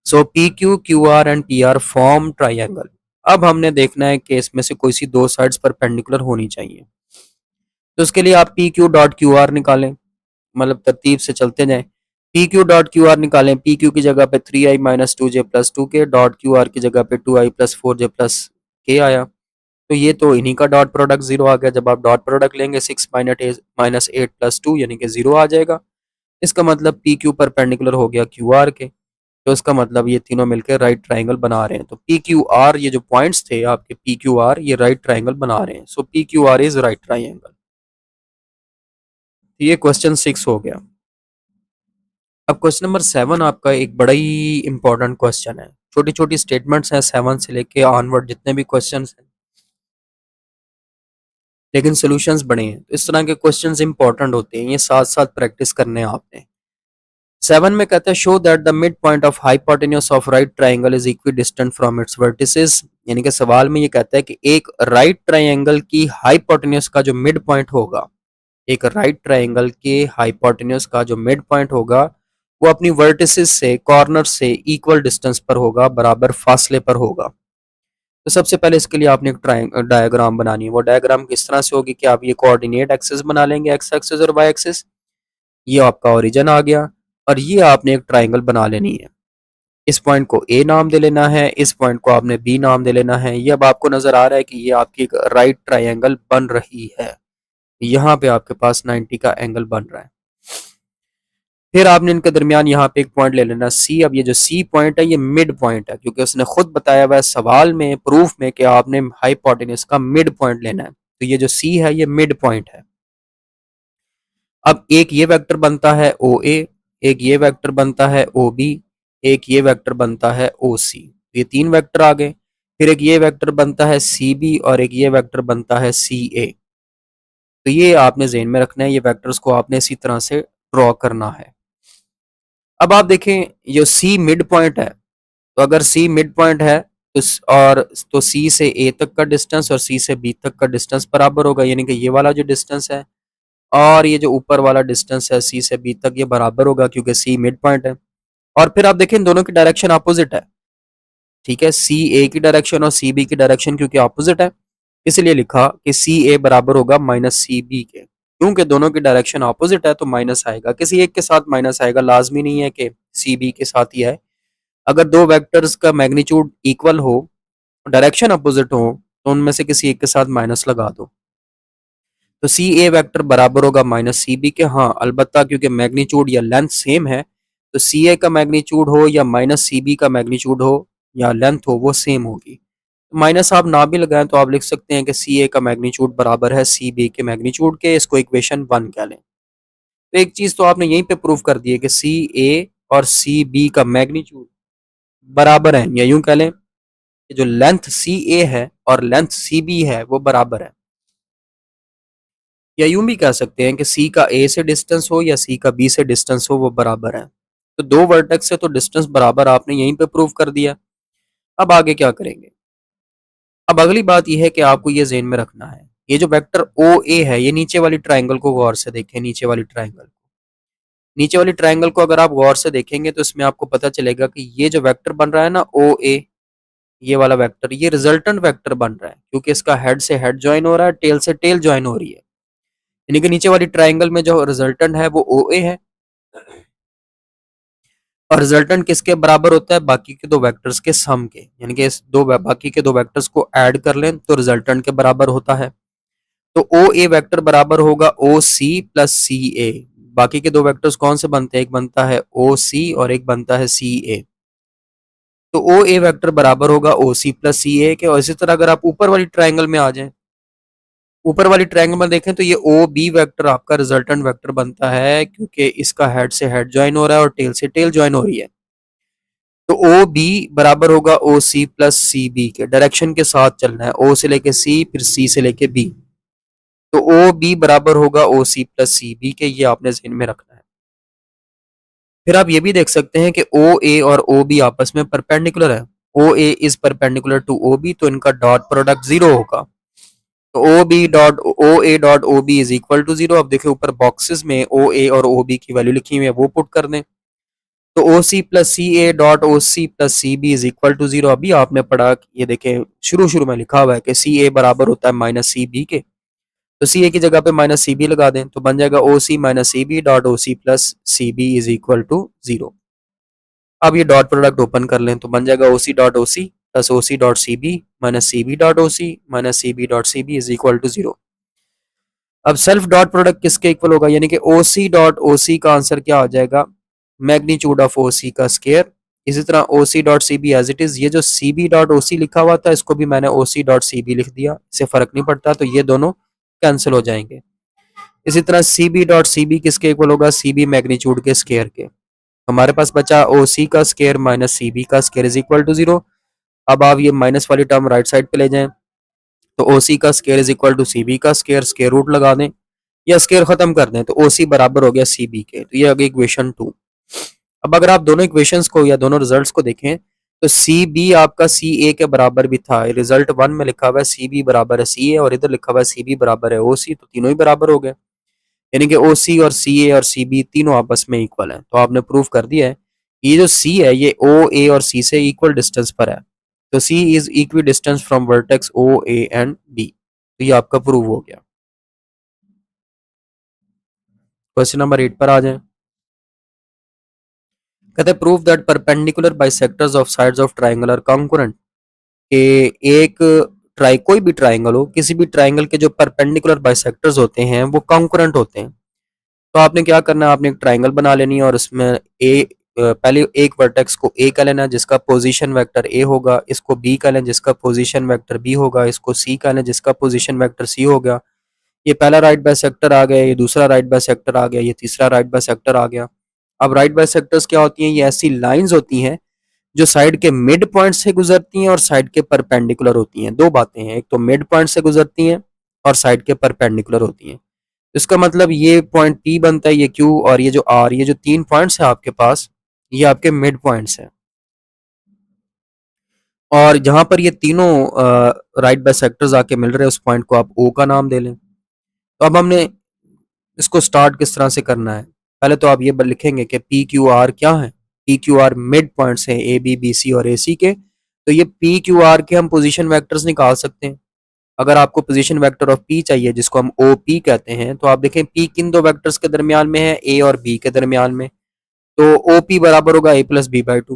[SPEAKER 1] So P Q, Q R and P R form triangle. अब हमने देखना है कि इसमें से कोई सी दो साइड्स परपेंडिकुलर होनी चाहिए। तो उसके लिए आप P Q dot Q R निकालें, मतलब तरतीब से चलते जाएं। P Q dot Q R निकालें, पी क्यू की जगह पे 3i minus 2j plus 2k, dot Q R की जगह पे 2i plus 4j plus k आया। तो ये तो इन्हीं का डॉट प्रोडक्ट जीरो आ गया। जब आप डॉट प्रोडक्ट लेंगे 6 माइनस 8 प्लस 2 यानी कि जीरो आ जाएगा। इसका मतलब पी क्यू परपेंडिकुलर हो गया क्यू आर के, तो इसका मतलब ये तीनों मिलकर राइट ट्राइंगल बना रहे हैं। तो पी क्यू आर, ये जो पॉइंट्स थे आपके पी क्यू आर, ये राइट ट्राइंगल बना रहे हैं। So P Q R is right triangle. ये क्वेश्चन 6 हो गया। अब क्वेश्चन नंबर 7 आपका एक बड़ा ही इंपॉर्टेंट क्वेश्चन है। छोटी छोटी स्टेटमेंट्स हैं 7 से लेके ऑनवर्ड जितने भी क्वेश्चन हैं, लेकिन सोल्यूशंस बड़े हैं। तो इस तरह के क्वेश्चंस इंपॉर्टेंट होते हैं, ये साथ साथ प्रैक्टिस करने हैं आपने। 7 में कहता है show that the mid point of hypotenuse of right triangle is equi distant from its vertices. यानी कि सवाल में ये कहता है कि एक राइट ट्राइंगल की हाइपोटेन्यूज का जो मिड पॉइंट होगा, एक राइट ट्राइंगल के हाइपोटेन्यूज का जो मिड पॉइंट होगा वो अपनी वर्टिसेस से, कॉर्नर से इक्वल डिस्टेंस पर होगा, बराबर फासले पर होगा। तो सबसे पहले इसके लिए आपने एक डायग्राम बनानी है। वो डायग्राम किस तरह से होगी कि आप ये कोऑर्डिनेट एक्सिस बना लेंगे, एक्स एक्सिस और वाई एक्सिस। ये आपका ओरिजिन आ गया और ये आपने एक ट्राइंगल बना लेनी है। इस पॉइंट को ए नाम दे लेना है, इस पॉइंट को आपने बी नाम दे लेना है। ये अब आपको नजर आ रहा है कि ये आपकी एक राइट ट्राइंगल बन रही है। यहाँ पे आपके पास 90 का एंगल बन रहा है। फिर आपने इनके दरमियान यहाँ पे एक पॉइंट ले लेना सी। अब ये जो सी पॉइंट है ये मिड पॉइंट है, क्योंकि उसने खुद बताया हुआ है सवाल में, प्रूफ में, कि आपने हाइपोटेन्यूज का मिड पॉइंट लेना है। तो ये जो सी है ये मिड पॉइंट है। अब एक ये वेक्टर बनता है ओ ए, एक ये वेक्टर बनता है ओ बी, एक ये वेक्टर बनता है ओ सी। ये तीन वेक्टर आ गए। फिर एक ये वेक्टर बनता है सी बी और एक ये वेक्टर बनता है सी ए। तो ये आपने ज़हन में रखना है, ये वेक्टर्स को आपने इसी तरह से ड्रॉ करना है। अब आप देखें ये सी मिड पॉइंट है, तो अगर सी मिड पॉइंट है तो और तो सी से ए तक का डिस्टेंस और सी से बी तक का डिस्टेंस बराबर होगा, यानी कि ये वाला जो डिस्टेंस है और ये जो ऊपर वाला डिस्टेंस है सी से बी तक, ये बराबर होगा क्योंकि सी मिड पॉइंट है। और फिर आप देखें इन दोनों की डायरेक्शन अपोजिट है। ठीक है, सी ए की डायरेक्शन और सी बी की डायरेक्शन क्योंकि अपोजिट है, इसलिए लिखा कि सी ए बराबर होगा माइनस सी बी के। क्योंकि दोनों की डायरेक्शन अपोजिट है तो माइनस आएगा, किसी एक के साथ माइनस आएगा, लाजमी नहीं है कि सी बी के साथ ही आए। अगर दो वेक्टर्स का मैग्नीट्यूड इक्वल हो, डायरेक्शन अपोजिट हो, तो उनमें से किसी एक के साथ माइनस लगा दो। तो सी ए वैक्टर बराबर होगा माइनस सी बी के। हाँ अलबत्ता क्योंकि मैग्नीट्यूड या लेंथ सेम है, तो सी ए का मैग्नीट्यूड हो या माइनस सी बी का मैग्नीट्यूड हो या लेंथ हो, वो सेम होगी। माइनस आप ना भी लगाएं तो आप लिख सकते हैं कि सी ए का मैग्नीट्यूड बराबर है सी बी के मैग्नीट्यूड के। इसको इक्वेशन 1 कह लें। तो एक चीज तो आपने यहीं पे प्रूव कर दी है कि सी ए और सी बी का मैग्नीट्यूड बराबर है, या यूं कह लें कि जो लेंथ सी ए है और लेंथ सी बी है वो बराबर है। या यूं भी कह सकते हैं कि सी का ए से डिस्टेंस हो या सी का बी से डिस्टेंस हो, वो बराबर है। तो दो वर्टेक्स से तो डिस्टेंस बराबर आपने यहीं पे प्रूव कर दिया। अब आगे क्या करेंगे? अब अगली बात यह है कि आपको ये ज़हन में रखना है, ये जो वेक्टर ओ ए है, ये नीचे वाली ट्राइंगल को गौर से देखें। नीचे वाली ट्राइंगल को अगर आप गौर से देखेंगे तो इसमें आपको पता चलेगा कि ये जो वेक्टर बन रहा है ना ओ ए, ये वाला वेक्टर, ये रिजल्टेंट वेक्टर बन रहा है क्योंकि इसका हेड से हेड ज्वाइन हो रहा है, टेल से टेल ज्वाइन हो रही है। यानी कि नीचे वाली ट्राइंगल में जो रिजल्टेंट है वो ओ ए है, और रिजल्टेंट किसके बराबर होता है? बाकी के दो वेक्टर्स के सम के। यानी कि इस बाकी के दो वेक्टर्स को ऐड कर लें तो रिजल्टेंट के बराबर होता है। तो ओ ए वेक्टर बराबर होगा ओ सी प्लस सी ए। बाकी के दो वेक्टर्स कौन से बनते हैं? एक बनता है ओ सी और एक बनता है सी ए। तो ओ ए वेक्टर बराबर होगा ओ सी प्लस सी ए के। और इसी तरह अगर आप ऊपर वाली ट्राइंगल में आ जाएं, ऊपर वाली ट्रायंगल में देखें तो ये ओ बी वेक्टर आपका रिजल्टेंट वेक्टर बनता है क्योंकि इसका हेड से हेड ज्वाइन हो रहा है और टेल से टेल ज्वाइन हो रही है। तो ओ बी बराबर होगा ओ सी प्लस सी बी के। डायरेक्शन के साथ चलना है, ओ से लेके सी, फिर सी से लेके बी। तो ओ बी बराबर होगा ओ सी प्लस सी बी के, ये आपने ज़हन में रखना है। फिर आप ये भी देख सकते हैं कि ओ ए और ओ बी आपस में परपेंडिकुलर है। O A is perpendicular to O B, तो इनका डॉट प्रोडक्ट जीरो होगा। तो O B is equal to zero. अब देखिए ऊपर बॉक्सेस में ओ ए और ओ बी की वैल्यू लिखी हुई है, वो पुट कर दें। तो O C plus C A dot O C plus C B is equal to zero. अभी आपने पढ़ा, ये देखें शुरू शुरू में लिखा हुआ है कि सी ए बराबर होता है माइनस सी बी के। तो सी ए की जगह पे माइनस सी बी लगा दें तो बन जाएगा O C minus C B dot O C plus C B is equal to zero. अब ये डॉट प्रोडक्ट ओपन कर लें तो बन जाएगा O C dot O C plus O C dot C B minus C B dot O C minus C B dot C B is equal to zero. अब सेल्फ डॉट प्रोडक्ट किसके इक्वल होगा? यानी कि ओ सी डॉट ओ सी का आंसर क्या आ जाएगा? मैग्नीट्यूड ऑफ ओ सी का स्केयर। इसी तरह O C dot C B as it is, ये जो सी बी डॉट ओ सी लिखा हुआ था इसको भी मैंने ओ सी डॉट सी बी लिख दिया, इससे फर्क नहीं पड़ता, तो ये दोनों कैंसिल हो जाएंगे। इसी तरह C B dot C B किसके इक्वल होगा? सी बी मैग्नीट्यूड के स्केयर के। हमारे पास बचा ओ सी का स्केयर माइनस सी बी का square is equal to zero. अब आप ये माइनस वाली टर्म राइट साइड पे ले जाएं तो ओ सी का square is equal to C B का स्केयर, स्केयर रूट लगा दें या स्केयर खत्म कर दें तो ओ सी बराबर हो गया सी बी के। तो ये आ गई इक्वेशन 2। अब अगर आप दोनों इक्वेशंस को या दोनों रिजल्ट्स को देखें तो सी बी आपका सी ए के बराबर भी था। रिजल्ट 1 में लिखा हुआ है सी बी बराबर है सी ए और इधर लिखा हुआ है सी बी बराबर है ओ सी, तो तीनों ही बराबर हो गए। यानी कि ओ सी और सी ए और सी बी तीनों आपस में इक्वल हैं। तो आपने प्रूव कर दिया है ये जो सी है ये ओ ए और सी से इक्वल डिस्टेंस पर है। तो C is equidistance from vertex O A and B. तो ये आपका प्रूव हो गया। क्वेश्चन नंबर 8 पर आ जाए। कहते हैं prove that perpendicular bisectors of sides of triangle are concurrent. कि एक कोई भी ट्राइंगल हो, किसी भी ट्राइंगल के जो परपेंडिकुलर बाइसेक्टर्स होते हैं वो कॉन्करेंट होते हैं। तो आपने क्या करना है, आपने एक ट्राइंगल बना लेनी है और उसमें पहले एक वर्टेक्स को ए का लेना जिसका पोजीशन वेक्टर ए होगा, इसको बी का लें जिसका पोजीशन वेक्टर बी होगा, इसको सी का लें जिसका पोजीशन वेक्टर सी होगा। ये पहला राइट बाइसेक्टर आ गया, ये दूसरा राइट बाइसेक्टर आ गया, ये तीसरा राइट बाइसेक्टर आ गया। अब राइट बाइसेक्टर्स क्या होती हैं? ये ऐसी लाइंस होती हैं जो साइड के मिड पॉइंट से गुजरती हैं और साइड के परपेंडिकुलर होती हैं। दो बातें हैं, एक तो मिड पॉइंट से गुजरती हैं और साइड के परपेंडिकुलर होती हैं। इसका मतलब ये पॉइंट पी बनता है, ये क्यू और ये जो आर, ये जो तीन पॉइंट्स हैं आपके पास, ये आपके मिड पॉइंट्स हैं। और जहां पर ये तीनों राइट बाइसेक्टर्स आके मिल रहे हैं उस पॉइंट को आप ओ का नाम दे लें। तो अब हमने इसको स्टार्ट किस तरह से करना है? पहले तो आप ये लिखेंगे कि पी क्यू आर क्या है। P Q are mid points हैं ए बी बी सी और ए सी के। तो ये पी क्यू आर के हम पोजीशन वेक्टर्स निकाल सकते हैं। अगर आपको पोजीशन वेक्टर ऑफ पी चाहिए जिसको हम ओ पी कहते हैं, तो आप देखें पी किन दो वेक्टर्स के दरमियान में है? ए और बी के दरमियान में। तो ओ पी बराबर होगा A plus B by two.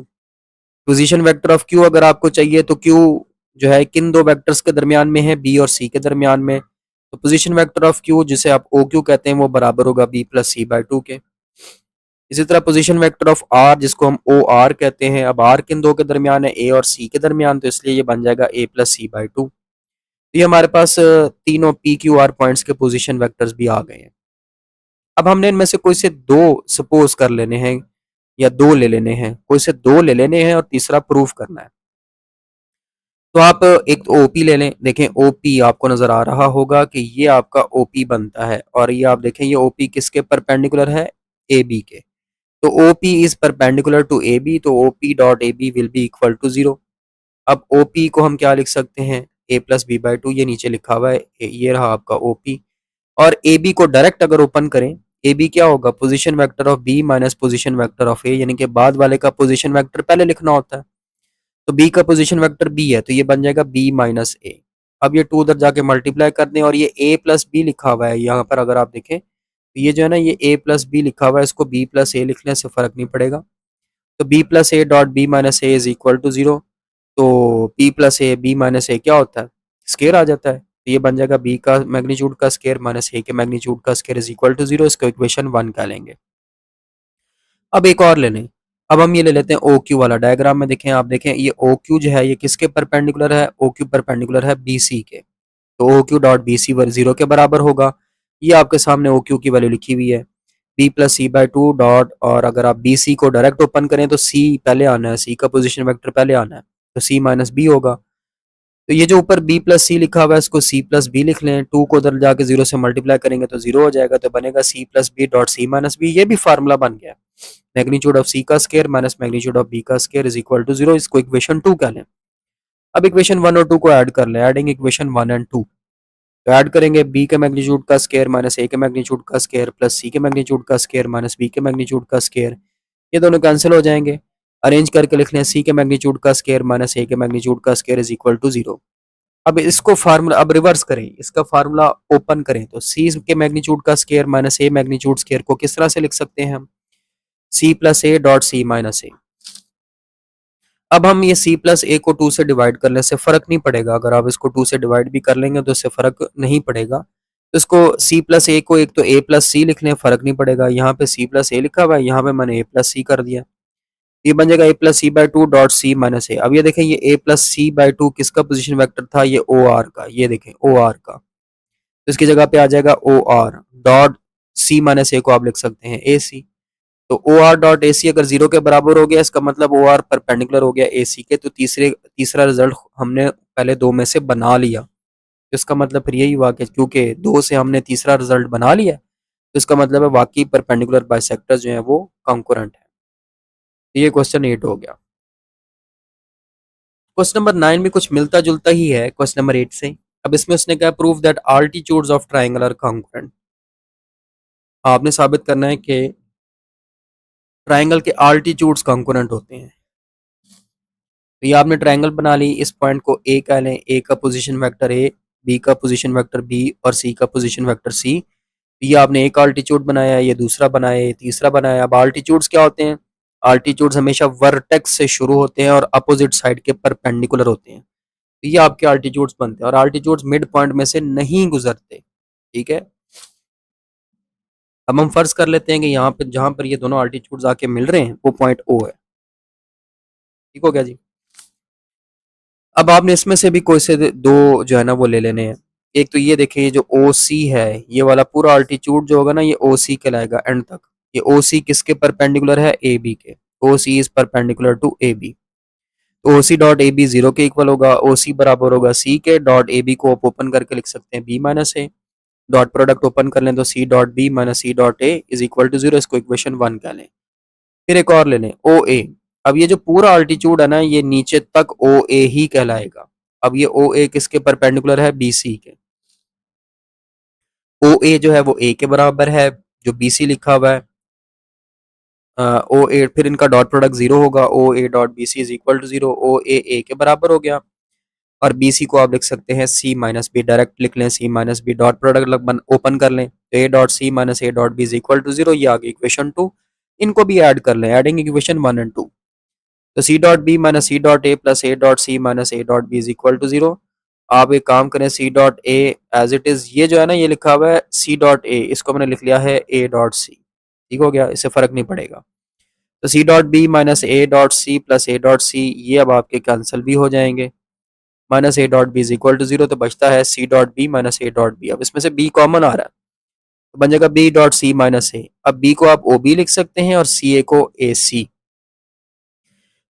[SPEAKER 1] Position vector of Q अगर आपको चाहिए तो क्यू जो है किन दो वेक्टर्स के दरमियान में है? बी और सी के दरमियान में। तो पोजीशन वेक्टर ऑफ क्यू जिसे आप ओ क्यू कहते हैं वो बराबर होगा B plus C by two के। इसी तरह पोजीशन वेक्टर ऑफ आर जिसको हम ओ आर कहते हैं, अब आर किन दो के दरमियान है? ए और सी के दरमियान, तो इसलिए ये बन जाएगा ए प्लस सी बाई टू। तो ये हमारे पास तीनों पी क्यू आर पॉइंट्स के पोजीशन वेक्टर्स भी आ गए हैं। अब हमने इनमें से कोई से दो सपोज कर लेने हैं या दो ले लेने हैं, कोई से दो ले लेने हैं और तीसरा प्रूफ करना है। तो आप एक ओपी ले लें। देखें ओपी आपको नजर आ रहा होगा कि ये आपका ओपी बनता है और ये आप देखें ये ओपी किसके परपेंडिकुलर है? ए बी के। तो OP is perpendicular to AB, तो OP dot AB will be equal to 0। अब OP को हम क्या लिख सकते हैं, A plus B by two, ये नीचे लिखा हुआ है, ये रहा आपका OP। और AB को डायरेक्ट अगर ओपन करें, AB क्या होगा, position vector of B minus position vector of A, यानी कि बाद वाले का पोजीशन वेक्टर पहले लिखना होता है। तो B का पोजीशन वेक्टर B है, तो ये बन जाएगा B माइनस A। अब ये 2 उधर जाके मल्टीप्लाई कर दें, और ये A प्लस बी लिखा हुआ है यहाँ पर, अगर आप देखें तो ये जो है ना, ये A प्लस बी लिखा हुआ है, इसको B प्लस ए लिखने से फर्क नहीं पड़ेगा। तो B plus A dot B minus A is equal to 0। तो P plus A B minus A क्या होता है, स्केयर आ जाता है। तो ये बन जाएगा B का मैग्नीट्यूड का स्केयर माइनस A के मैग्नीट्यूड का स्केयर इज इक्वल टू 0। इसको इक्वेशन 1 कह लेंगे। अब एक और ले लें, अब हम ये ले लेते हैं OQ वाला डायग्राम में। देखें, आप देखें ये OQ जो है ये किसके परपेंडिकुलर है, OQ परपेंडिकुलर है BC के। तो OQ डॉट BC 0 के बराबर होगा। ये आपके सामने OQ की वैल्यू लिखी हुई है, B plus C by two dot, और अगर आप BC को डायरेक्ट ओपन करें तो C पहले आना है, C का पोजीशन वेक्टर पहले आना है, तो C माइनस बी होगा। तो ये जो ऊपर B प्लस सी लिखा हुआ है, इसको C प्लस बी लिख लें, 2 को उधर जाके 0 से मल्टीप्लाई करेंगे तो 0 हो जाएगा, तो बनेगा C plus B dot C minus B. ये भी फार्मूला बन गया, मैग्नीट्यूड ऑफ C का square minus magnitude of B का स्केयर इज इक्वल टू 0। इसको इक्वेशन 2 कह लें। अब इक्वेशन 1 और 2 को ऐड कर लें, एडिंग इक्वेशन 1 एंड 2। तो ऐड करेंगे B के मैग्नीट्यूड का स्केयर माइनस A के मैग्नीट्यूड का स्केयर प्लस C के मैग्नीट्यूड का स्केयर माइनस B के मैग्नीट्यूड का स्केयर, ये दोनों कैंसिल हो जाएंगे। अरेंज करके लिख लें C के मैग्नीट्यूड का स्केयर माइनस A के मैग्नीट्यूड का स्केयर इज इक्वल टू 0। अब इसको फार्मूला अब रिवर्स करें, इसका फार्मूला ओपन करें, तो C के मैग्नीट्यूड का square minus A magnitude square को किस तरह से लिख सकते हैं हम, C plus A dot C minus A। अब हम ये C प्लस A को 2 से डिवाइड करने से फर्क नहीं पड़ेगा, अगर आप इसको 2 से डिवाइड भी कर लेंगे तो इससे फर्क नहीं पड़ेगा। तो इसको C प्लस A को एक तो A प्लस C लिख लें, फर्क नहीं पड़ेगा। यहाँ पे C प्लस A लिखा हुआ है, यहाँ पे मैंने A प्लस C कर दिया। ये बन जाएगा A plus C by two dot C minus A। अब ये देखें, ये A plus C by two किसका पोजीशन वेक्टर था, ये OR का। ये देखें OR का, तो इसकी जगह पे आ जाएगा OR dot C minus A को आप लिख सकते हैं AC। तो OR डॉट AC अगर 0 के बराबर हो गया, इसका मतलब OR परपेंडिकुलर हो गया AC के। तो तीसरा रिजल्ट हमने पहले 2 में से बना लिया। तो इसका मतलब फिर यही हुआ कि क्योंकि 2 से हमने तीसरा रिजल्ट बना लिया, तो इसका मतलब है वाकई परपेंडिकुलर बाइसेक्टर जो है वो कॉन्करेंट है। तो ये क्वेश्चन 8 हो गया। क्वेश्चन नंबर 9 भी कुछ मिलता जुलता ही है क्वेश्चन नंबर 8 से। अब इसमें उसने कहा prove that altitudes of triangle are concurrent. आपने साबित करना है कि ट्राइंगल के आल्टीट्यूड्स कॉन्करेंट होते हैं। तो ये आपने ट्राइंगल बना ली, इस पॉइंट को ए कह लें, ए का पोजीशन वेक्टर ए, बी का पोजीशन वेक्टर बी और सी का पोजीशन वेक्टर सी। तो ये आपने एक आल्टीट्यूड बनाया, ये दूसरा बनाया, ये तीसरा बनाया। अब आल्टीट्यूड्स क्या होते हैं, आल्टीट्यूड्स हमेशा वर्टेक्स से शुरू होते हैं और अपोजिट साइड के परपेंडिकुलर होते हैं। तो ये आपके आल्टीट्यूड्स बनते हैं, और आल्टीट्यूड्स मिड पॉइंट में से नहीं गुजरते। ठीक है, अब हम फर्ज कर लेते हैं कि यहाँ पे जहां पर ये दोनों आल्टीट्यूड्स आके मिल रहे हैं वो पॉइंट ओ है। ठीक हो गया जी। अब आपने इसमें से भी कोई से दो जो है ना वो ले लेने हैं। एक तो ये देखिए, ये जो ओ सी है, ये वाला पूरा अल्टीट्यूड जो होगा ना, ये ओ सी कहलाएगा एंड तक। ये ओ सी किसके परपेंडिकुलर है, ए बी के। O C is perpendicular to A B. तो O C dot A B 0 के इक्वल होगा, ओ सी बराबर होगा सी के डॉट ए बी को आप ओपन करके लिख सकते हैं B minus A. Dot product open कर लें तो C dot B minus C dot A is equal to 0। इसको इक्वेशन 1 कह लें। फिर एक और ले लें, ओ ए। अब ये जो पूरा अल्टीट्यूड है ना, ये नीचे तक ओ ए ही कहलाएगा। अब ये ओ ए किसके परपेंडिकुलर है, बी सी के। ओ ए जो है वो ए के बराबर है, जो बी सी लिखा हुआ है। ओ ए, फिर इनका डॉट प्रोडक्ट 0 होगा, O A dot B C is equal to 0। O A के बराबर हो गया, और बी सी को आप लिख सकते हैं सी माइनस बी, डायरेक्ट लिख लें C minus B. Dot product open कर लें तो ए dot C minus A dot B is equal to 0। ये आ गई इक्वेशन 2। इनको भी ऐड कर लें, एडिंग इक्वेशन 1 एंड 2। तो C dot B minus C dot A plus A dot C minus A dot B is equal to 0। आप एक काम करें, C dot A as it is, ये जो है ना ये लिखा हुआ है सी डॉट ए, इसको मैंने लिख लिया है ए डॉट सी। ठीक हो गया, इससे फर्क नहीं पड़ेगा। तो C dot B minus A dot C plus A dot C, ये अब आपके कैंसिल भी हो जाएंगे। Minus A dot B is equal to 0, तो बचता है C dot B minus A dot B. अब इसमें से बी कॉमन आ रहा है, तो बन जाएगा बी डॉट सी माइनस ए। अब बी को आप ओ बी लिख सकते हैं और सी ए को ए सी।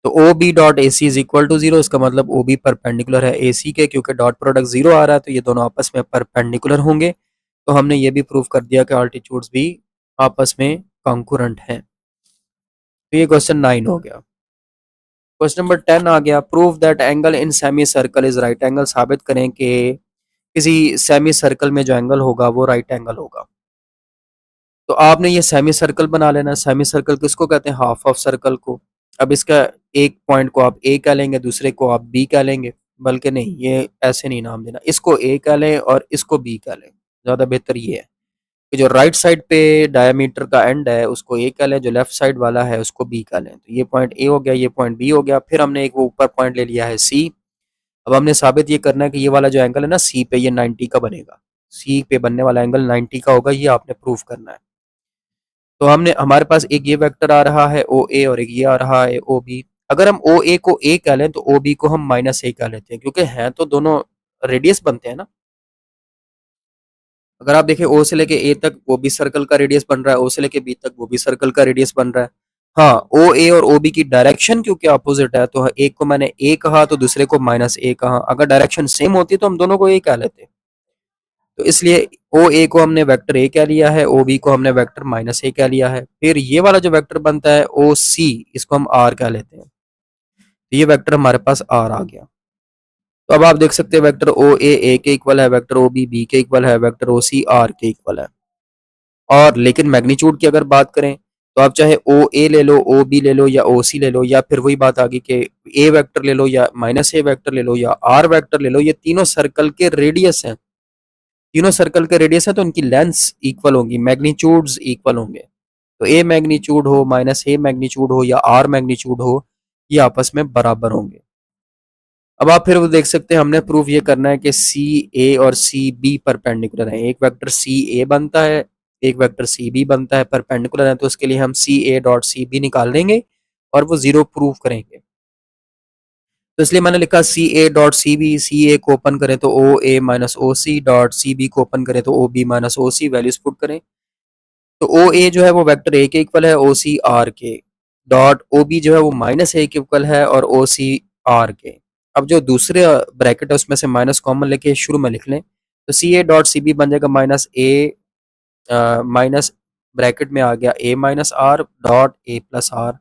[SPEAKER 1] तो O B dot A C is equal to 0। इसका मतलब ओ बी परपेंडिकुलर है ए सी के, क्योंकि डॉट प्रोडक्ट 0 आ रहा है, तो ये दोनों आपस में परपेंडिकुलर होंगे। तो हमने ये भी प्रूव कर दिया कि आल्टीट्यूड्स भी आपस में कॉन्करेंट हैं। तो ये क्वेश्चन 9 हो गया। क्वेश्चन नंबर 10 आ गया, prove that angle in semi circle is right angle, साबित करें कि किसी सेमी सर्कल में जो एंगल होगा वो राइट एंगल होगा। तो आपने ये सेमी सर्कल बना लेना। सेमी सर्कल किसको कहते हैं? हाफ ऑफ सर्कल को। अब इसका एक पॉइंट को आप ए कह लेंगे, दूसरे को आप बी कह लेंगे, बल्कि नहीं, ये ऐसे नहीं नाम देना, इसको ए कह लें और इसको बी कह लें, ज़्यादा बेहतर ये है कि जो राइट साइड पे डायमीटर का एंड है उसको ए कह लें, जो लेफ्ट साइड वाला है उसको बी कह लें। तो ये पॉइंट ए हो गया, ये पॉइंट बी हो गया। फिर हमने एक वो ऊपर पॉइंट ले लिया है सी। अब हमने साबित ये करना है कि ये वाला जो एंगल है ना सी पे, ये 90 का बनेगा। सी पे बनने वाला एंगल 90 का होगा, ये आपने प्रूव करना है। तो हमने हमारे पास एक ये वेक्टर आ रहा है ओ ए और एक ये आ रहा है ओ बी। अगर हम ओ ए को ए कह लें तो ओ बी को हम माइनस ए कह लेते हैं, क्योंकि हैं तो दोनों रेडियस बनते हैं ना। अगर आप देखें ओ से लेके ए तक वो भी सर्कल का रेडियस बन रहा है, ओ से लेके बी तक वो भी सर्कल का रेडियस बन रहा है। हाँ, ओ ए और ओ बी की डायरेक्शन क्योंकि अपोजिट है, तो एक को मैंने ए कहा तो दूसरे को माइनस ए कहा। अगर डायरेक्शन सेम होती तो हम दोनों को ए कह लेते। तो इसलिए ओ ए को हमने वेक्टर ए कह लिया है, ओ बी को हमने वेक्टर माइनस ए कह लिया है। फिर ये वाला जो वेक्टर बनता है ओ सी, इसको हम आर कह लेते हैं। तो ये वेक्टर हमारे पास आर आ गया। तो अब आप देख सकते हैं वेक्टर ओ ए के इक्वल है, वेक्टर ओ बी के इक्वल है, वेक्टर ओ सी आर के इक्वल है। और लेकिन मैग्नीट्यूड की अगर बात करें तो आप चाहे ओ ए ले लो, ओ बी ले लो या ओ सी ले लो, या फिर वही बात आ गई कि ए वेक्टर ले लो या माइनस ए वेक्टर ले लो या आर वेक्टर ले लो, ये तीनों सर्कल के रेडियस हैं। तीनों सर्कल के रेडियस है तो उनकी लेंथ्स इक्वल होंगी, मैग्नीट्यूड्स इक्वल होंगे। तो ए मैग्नीट्यूड हो, माइनस ए मैग्नीट्यूड हो या आर मैग्नीट्यूड हो, ये आपस में बराबर होंगे। अब आप फिर वो देख सकते हैं, हमने प्रूफ ये करना है कि सी ए और सी बी परपेंडिकुलर है। एक वेक्टर सी ए बनता है, एक वेक्टर सी बी बनता है, परपेंडिकुलर है, तो उसके लिए हम सी ए डॉट सी बी निकाल देंगे और वो जीरो प्रूफ करेंगे। तो इसलिए मैंने लिखा सी ए डॉट सी ए को ओपन करें तो ओ ए minus O C dot C B को ओपन करें तो ओ बी माइनस ओ सी, वैल्यूज पुट करें। तो ओ ए जो है वो वेक्टर ए के इक्वल है, ओ सी आर के, डॉट ओ बी जो है वो माइनस ए के इक्वल है और ओ सी आर के। अब जो दूसरे ब्रैकेट है उसमें से माइनस कॉमन लेके शुरू में लिख लें, तो C A dot C B बन जाएगा माइनस ए, माइनस ब्रैकेट में आ गया A minus R dot A plus R.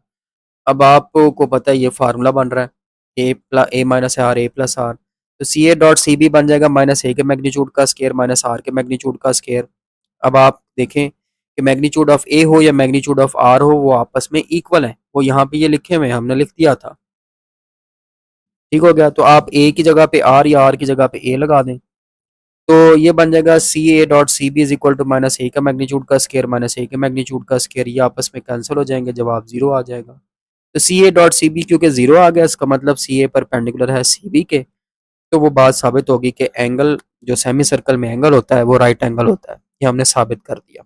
[SPEAKER 1] अब आपको पता है ये फार्मूला बन रहा है A plus A minus R A plus R. तो C A dot C B बन जाएगा माइनस ए के मैग्नीट्यूड का स्केयर माइनस आर के मैग्नीट्यूड का स्केयर। अब आप देखें कि मैग्नीट्यूड ऑफ ए हो या मैग्नीट्यूड ऑफ आर हो, वो आपस में इक्वल है। वो यहाँ पे ये लिखे हुए हैं, हमने लिख दिया था। ठीक हो गया। तो आप ए की जगह पे आर या आर की जगह पे ए लगा दें, तो ये बन जाएगा C A dot C B is equal to minus A का मैग्नीट्यूड का स्केयर माइनस ए के मैग्नीट्यूड का स्केयर। ये आपस में कैंसिल हो जाएंगे, जवाब जीरो आ जाएगा। तो C A dot C B क्योंकि जीरो आ गया, इसका मतलब सी ए परपेंडिकुलर है सी बी के, तो वो बात साबित होगी कि एंगल जो सेमी सर्कल में एंगल होता है वो राइट एंगल होता है। ये हमने साबित कर दिया।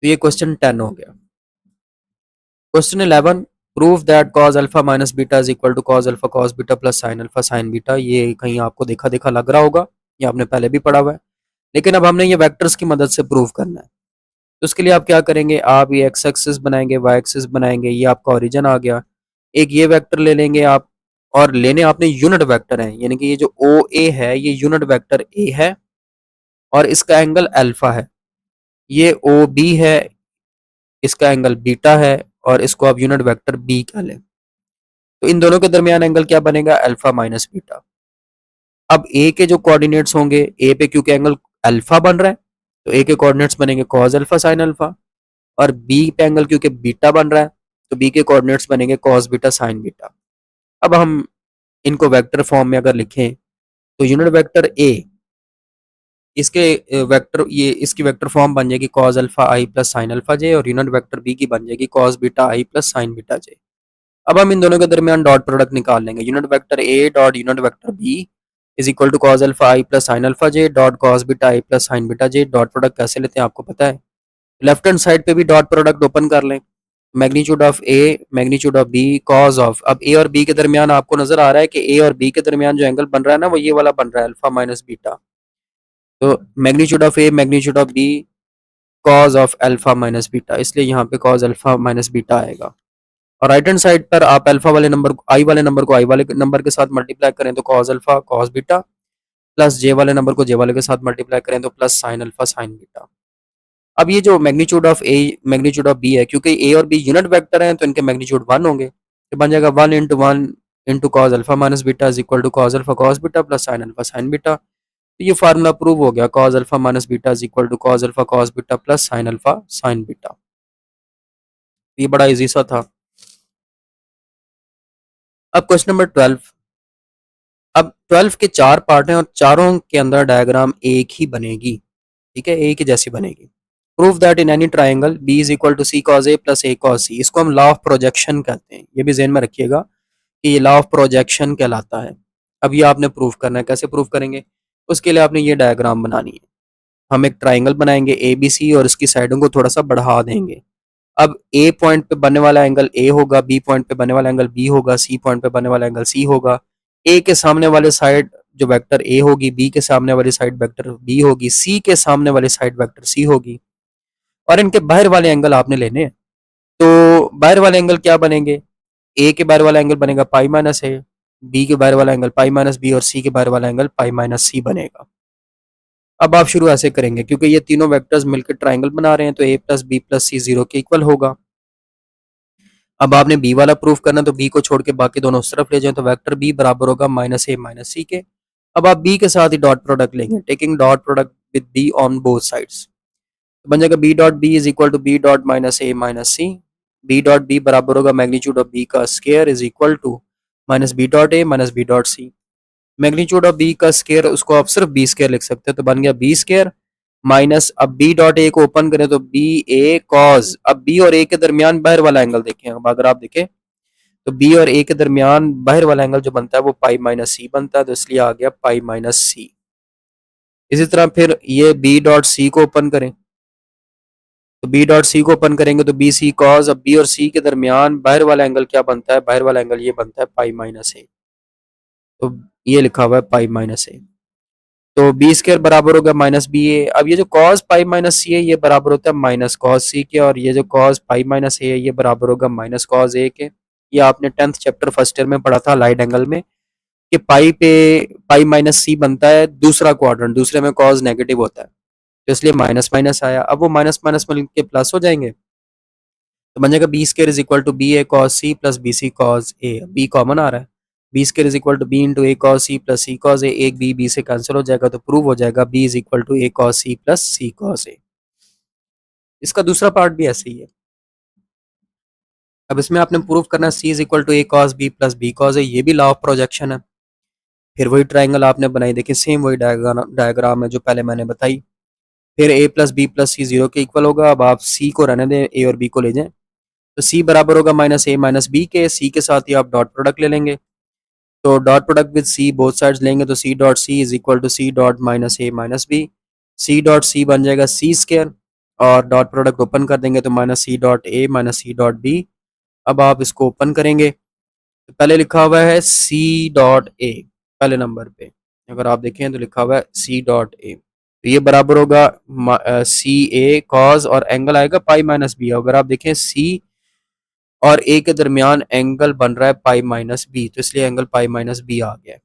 [SPEAKER 1] तो ये क्वेश्चन 10 हो गया। Question 11, prove that cos alpha minus beta is equal to cos alpha cos beta plus sin alpha sin beta. ये कहीं आपको देखा देखा लग रहा होगा, ये आपने पहले भी पढ़ा हुआ है, लेकिन अब हमने ये वेक्टर्स की मदद से प्रूव करना है। तो उसके लिए आप क्या करेंगे, आप ये एक्स एक्सिस बनाएंगे, वाई एक्सिस बनाएंगे, ये आपका ओरिजिन आ गया। एक ये वेक्टर ले लेंगे आप, और लेने आपने यूनिट वेक्टर है, यानी कि ये जो ओ ए है ये यूनिट वेक्टर ए है और इसका एंगल अल्फा है। ये ओ बी है, इसका एंगल बीटा है और इसको आप यूनिट वेक्टर बी कह लें। तो इन दोनों के दरमियान एंगल क्या बनेगा, अल्फा माइनस बीटा। अब ए के जो कोऑर्डिनेट्स होंगे, ए पे क्योंकि एंगल अल्फा बन रहा है तो ए के कोऑर्डिनेट्स बनेंगे cos अल्फा sin अल्फा, और बी पे एंगल क्योंकि बीटा बन रहा है तो बी के कोऑर्डिनेट्स बनेंगे cos बीटा sin बीटा। अब हम इनको वेक्टर फॉर्म में अगर लिखें तो यूनिट वेक्टर ए, इसके वेक्टर ये इसकी वेक्टर फॉर्म बन जाएगी cos alpha i plus sine alpha जे, और यूनिट वेक्टर बी की बन जाएगी cos beta i plus sine beta जे। अब हम इन दोनों के दरमियान डॉट प्रोडक्ट निकाल लेंगे, unit vector A dot unit vector B is equal to cos alpha i plus sine alpha j dot cos beta i plus sine beta j. Dot product कैसे लेते हैं आपको पता है, लेफ्ट हैंड साइड पे भी डॉट प्रोडक्ट ओपन कर लें, magnitude of A magnitude of B cos of. अब ए और बी के दरमियान आपको नजर आ रहा है कि ए और बी के दरमियान जो एंगल बन रहा है ना वो ये वाला बन रहा है अल्फा माइनस बीटा। तो magnitude of A magnitude of B cos of alpha minus beta, इसलिए यहाँ पे कॉज अल्फा माइनस बीटा आएगा। और राइट हैंड साइड पर आप अल्फा वाले नंबर को आई वाले नंबर को आई वाले नंबर के साथ मल्टीप्लाई करें तो cos alpha cos beta, plus j वाले नंबर को जे वाले के साथ मल्टीप्लाई करें तो plus sine alpha sine beta. अब ये जो magnitude of A magnitude of B है, क्योंकि ए और बी यूनिट वेक्टर हैं तो इनके मैग्नीट्यूड 1 होंगे, तो बन जाएगा 1 into cos alpha minus beta is equal to cos alpha cos beta plus sine alpha sine beta. तो ये फार्मूला प्रूव हो गया, cos alpha minus beta is equal to cos alpha cos beta plus sine alpha sine beta. ये बड़ा इजी सा था। अब क्वेश्चन नंबर 12। अब 12 के 4 पार्ट हैं और चारों के अंदर डायग्राम एक ही बनेगी, ठीक है, एक ही जैसी बनेगी। Prove that in any triangle B is equal to C cos A plus A cos C. इसको हम लॉ ऑफ प्रोजेक्शन कहते हैं, ये भी ज़हन में रखिएगा कि ये लॉ ऑफ प्रोजेक्शन कहलाता है। अब ये आपने प्रूव करना है, कैसे प्रूव करेंगे? उसके लिए आपने ये डायग्राम बनानी है। हम एक ट्राइंगल बनाएंगे ए बी सी और इसकी साइडों को थोड़ा सा बढ़ा देंगे। अब ए पॉइंट पे बनने वाला एंगल ए होगा, बी पॉइंट पे बनने वाला एंगल बी होगा, सी पॉइंट पे बनने वाला एंगल सी होगा। ए के सामने वाले साइड जो वेक्टर ए होगी, बी के सामने वाली साइड वेक्टर बी होगी, सी के सामने वाली साइड वेक्टर सी होगी, और इनके बाहर वाले एंगल आपने लेने हैं। तो बाहर वाले एंगल क्या बनेंगे? ए के बाहर वाला एंगल बनेगा पाई माइनस ए, बी के बाहर वाला एंगल पाई माइनस बी और सी के बाहर वाला एंगल पाई माइनस सी बनेगा। अब आप शुरू ऐसे करेंगे, क्योंकि ये तीनों वेक्टर्स मिलकर ट्राइंगल बना रहे हैं, तो ए प्लस बी प्लस सी 0 के इक्वल होगा। अब आपने बी वाला प्रूफ करना, तो बी को छोड़ के बाकी दोनों उस तरफ ले जाएं, तो वेक्टर बी बराबर होगा minus A minus C k. अब आप बी के साथ ही डॉट प्रोडक्ट लेंगे, taking dot product with B on both sides, तो बन जाएगा B dot B is equal to B dot minus A minus C. B dot B बराबर होगा मैग्नीट्यूड ऑफ बी का square is equal to minus B dot A minus B dot C. Magnitude of B का स्केयर उसको आप सिर्फ बी स्केयर लिख सकते हैं, तो बन गया बी स्केयर माइनस, अब बी डॉट ए को ओपन करें तो बी ए कॉज, अब बी और ए के दरमियान बाहर वाला एंगल देखें, अब अगर आप देखें तो बी और ए के दरमियान बाहर वाला एंगल जो बनता है वो पाई माइनस सी बनता है, तो इसलिए आ गया पाई माइनस सी। इसी तरह फिर ये बी डॉट सी को ओपन करें, तो बी डॉट सी को ओपन करेंगे तो बी सी कॉज, अब बी और सी के दरमियान बाहर वाला एंगल क्या बनता है? बाहर वाला एंगल ये बनता है पाई माइनस ए, तो ये लिखा हुआ है पाई माइनस ए। तो बी स्क्वायर बराबर होगा माइनस बी ए। अब ये जो कॉस पाई माइनस सी है ये बराबर होता है माइनस कॉस सी के, और ये जो कॉस पाई माइनस ए है ये बराबर होगा माइनस कॉस ए के। ये आपने 10th चैप्टर फर्स्ट ईयर में पढ़ा था लाइट एंगल में, कि पाई पे पाई माइनस सी बनता है दूसरा क्वाड्रेंट, दूसरे में कॉस नेगेटिव होता है, तो इसलिए माइनस माइनस आया। अब वो माइनस माइनस मिलके प्लस हो जाएंगे, तो बन जाएगा B square is equal to B A cos C plus B C cos A. B common आ रहा है, B square is equal to B into A cos C plus C cos A. एक बी बी से कैंसिल हो जाएगा, तो प्रूव हो जाएगा B is equal to A cos C plus C cos A. इसका दूसरा पार्ट भी ऐसे ही है। अब इसमें आपने प्रूव करना है C is equal to A cos B plus B cos A, ये भी लॉ ऑफ प्रोजेक्शन है। फिर वही ट्राइंगल आपने बनाई, देखिए सेम वही डायग्राम है जो पहले मैंने बताई। फिर ए प्लस बी प्लस सी 0 के इक्वल होगा। अब आप सी को रहने दें, ए और बी को ले जाएं, तो सी बराबर होगा माइनस ए माइनस बी के। सी के साथ ही आप डॉट प्रोडक्ट ले लेंगे, तो dot product with C both sides लेंगे, तो C dot C is equal to C dot minus A minus B. C dot C बन जाएगा सी स्क्वायर, और डॉट प्रोडक्ट ओपन कर देंगे तो minus C dot A minus C dot B. अब आप इसको ओपन करेंगे तो पहले लिखा हुआ है सी डॉट ए, पहले नंबर पे अगर आप देखें तो लिखा हुआ है सी डॉट ए, तो ये बराबर होगा सी ए कॉज और एंगल आएगा पाई माइनस बी। अगर आप देखें सी और ए के दरमियान एंगल बन रहा है पाई माइनस बी, तो इसलिए एंगल पाई माइनस बी आ गया।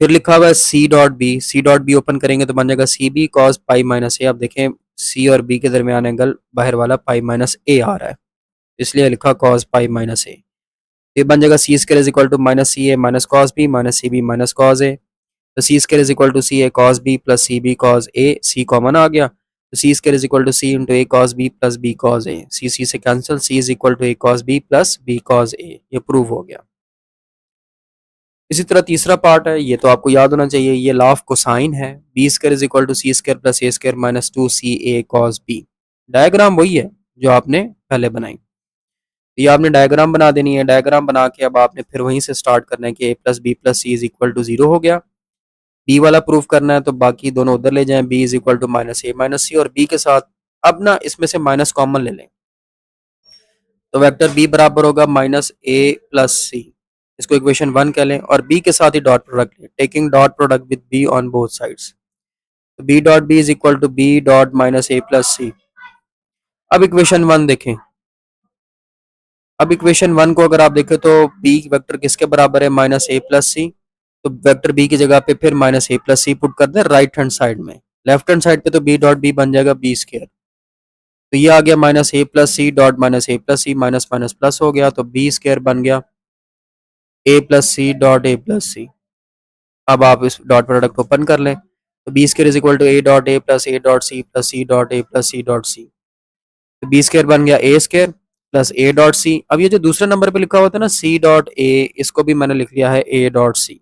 [SPEAKER 1] फिर लिखा हुआ है C dot B, C dot B open करेंगे तो बन जाएगा C B cos pi minus A. आप देखें सी और बी के दरमियान एंगल बाहर वाला पाई माइनस ए आ रहा है, इसलिए लिखा कॉस पाई माइनस ए। ये बन जाएगा C square is equal to minus C A minus cos B minus C B minus cos A. तो C square is equal to C A cos B plus C B cos A, C common आ गया, तो C square is equal to C into A cos B plus B cos A. C से cancel, C is equal to A cos B plus B cos A, ये प्रूव हो गया। इसी तरह तीसरा पार्ट है, ये तो आपको याद होना चाहिए, ये लॉ ऑफ कोसाइन है। B square is equal to C square plus A square minus 2 C A cos B. Diagram वही है जो आपने पहले बनाई, ये आपने डायग्राम बना देनी है। डायग्राम बना के अब आपने फिर वहीं से स्टार्ट करना है कि A plus B plus C is equal to 0 हो गया। बी वाला प्रूफ करना है, तो बाकी दोनों उधर ले जाएं, B is equal to minus A minus C, और बी के साथ अब ना इसमें से माइनस कॉमन ले लें, तो वेक्टर बी बराबर होगा माइनस ए प्लस सी, इसको इक्वेशन 1 कह लें, और बी के साथ ही डॉट प्रोडक्ट लें, taking dot product with B on both sides, तो B dot B is equal to B dot minus A plus C. अब इक्वेशन 1 देखें, अब इक्वेशन 1 को अगर आप देखें तो बी वेक्टर किसके बराबर है? माइनस ए प्लस सी, तो वेक्टर बी की जगह पे फिर minus A plus C put कर दें राइट हैंड साइड में। लेफ्ट हैंड साइड पे तो बी डॉट बी बन जाएगा बी स्क्वायर, तो ये आ गया minus A plus C dot minus A plus C, minus minus plus हो गया, तो बी स्क्वायर बन गया A plus C dot A plus C. अब आप इस डॉट प्रोडक्ट ओपन कर लें, तो B square is equal to A dot A plus C plus C dot A plus C dot C. तो बी स्क्वायर बन गया A square plus A dot C. अब ये जो दूसरे नंबर पे लिखा हुआ था ना सी डॉट ए, इसको भी मैंने लिख लिया है ए डॉट सी,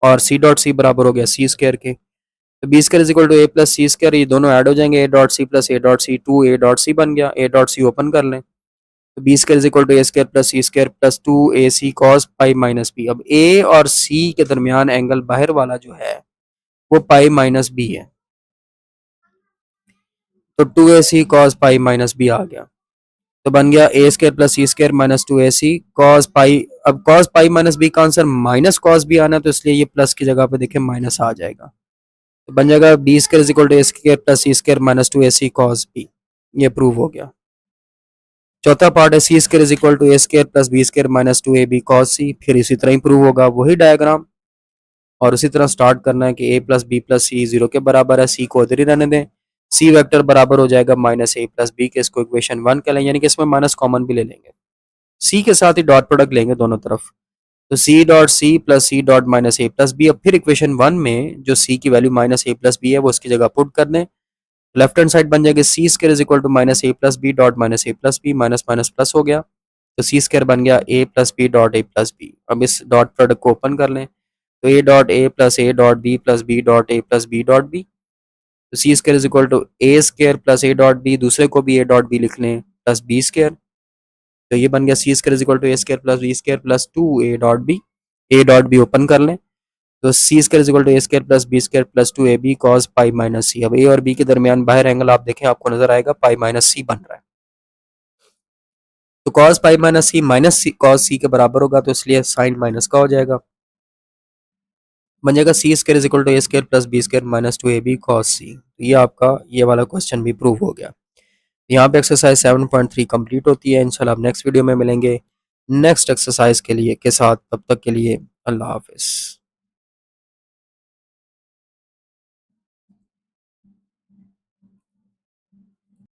[SPEAKER 1] और सी डॉट सी बराबर हो गया सी स्क्वायर के। तो B square is equal to A plus C square, ये दोनों ऐड हो जाएंगे, A dot C plus A dot C, two A dot C बन गया। ए डॉट सी ओपन कर लें, तो B square is equal to A square plus C square plus two A C cos pi minus B. अब ए और सी के दरमियान एंगल बाहर वाला जो है वो पाई माइनस बी है, तो two A C cos pi minus B आ गया। तो बन गया A square plus C square minus two A C cos pi. अब कॉस पाई माइनस बी का आंसर माइनस कॉस बी आना है, तो इसलिए ये प्लस की जगह पे देखिए माइनस आ जाएगा। तो बन जाएगा B square is equal to A square plus C square minus two A C cos B. ये प्रूव हो गया। चौथा पार्ट है C square is equal to A square plus B square minus two A B cos C. फिर इसी तरह ही प्रूव होगा, वही डायग्राम, और उसी तरह स्टार्ट करना है कि a plus B plus C zero के बराबर है, सी को उधर ही रहने दें। सी वेक्टर बराबर हो जाएगा माइनस ए प्लस बी के, इसको इक्वेशन 1 कह लें, यानी कि इसमें माइनस कॉमन भी ले लेंगे, सी के साथ ही डॉट प्रोडक्ट लेंगे दोनों तरफ। तो C dot C plus C dot minus A plus B. अब फिर इक्वेशन 1 में जो सी की value minus A plus B है वो उसकी जगह पुट कर दें। लेफ्ट हैंड साइड बन जाएगी C square is equal to minus A plus B dot minus A plus B, minus minus plus हो गया, तो सी स्क्वायर बन गया A plus B dot A plus B. अब इस डॉट प्रोडक्ट को ओपन कर लें, तो ए dot A plus A dot B plus B dot A plus B dot B. तो C square is equal to A square plus A dot B, दूसरे को भी ए डॉट बी लिख लें, प्लस बी स्क्वायर। तो ये बन गया C square is equal to A square plus B square plus two A dot B. A dot B open कर लें, तो C square is equal to A square plus B square plus two A B cos pi minus C. अब ए और बी के दरमियान बाहर एंगल आप देखें, आपको नजर आएगा पाई माइनस सी बन रहा है, तो कॉस पाई माइनस सी कॉस सी के बराबर होगा, तो इसलिए साइन माइनस का हो जाएगा, बन जाएगा C square is equal to A square plus B square minus two A B cos C. तो ये आपका ये वाला क्वेश्चन भी प्रूव हो गया। यहाँ पे एक्सरसाइज 7.3 कंप्लीट होती है। इंशाल्लाह आप नेक्स्ट वीडियो में मिलेंगे नेक्स्ट एक्सरसाइज के लिए के साथ, तब तक के लिए अल्लाह हाफिज़।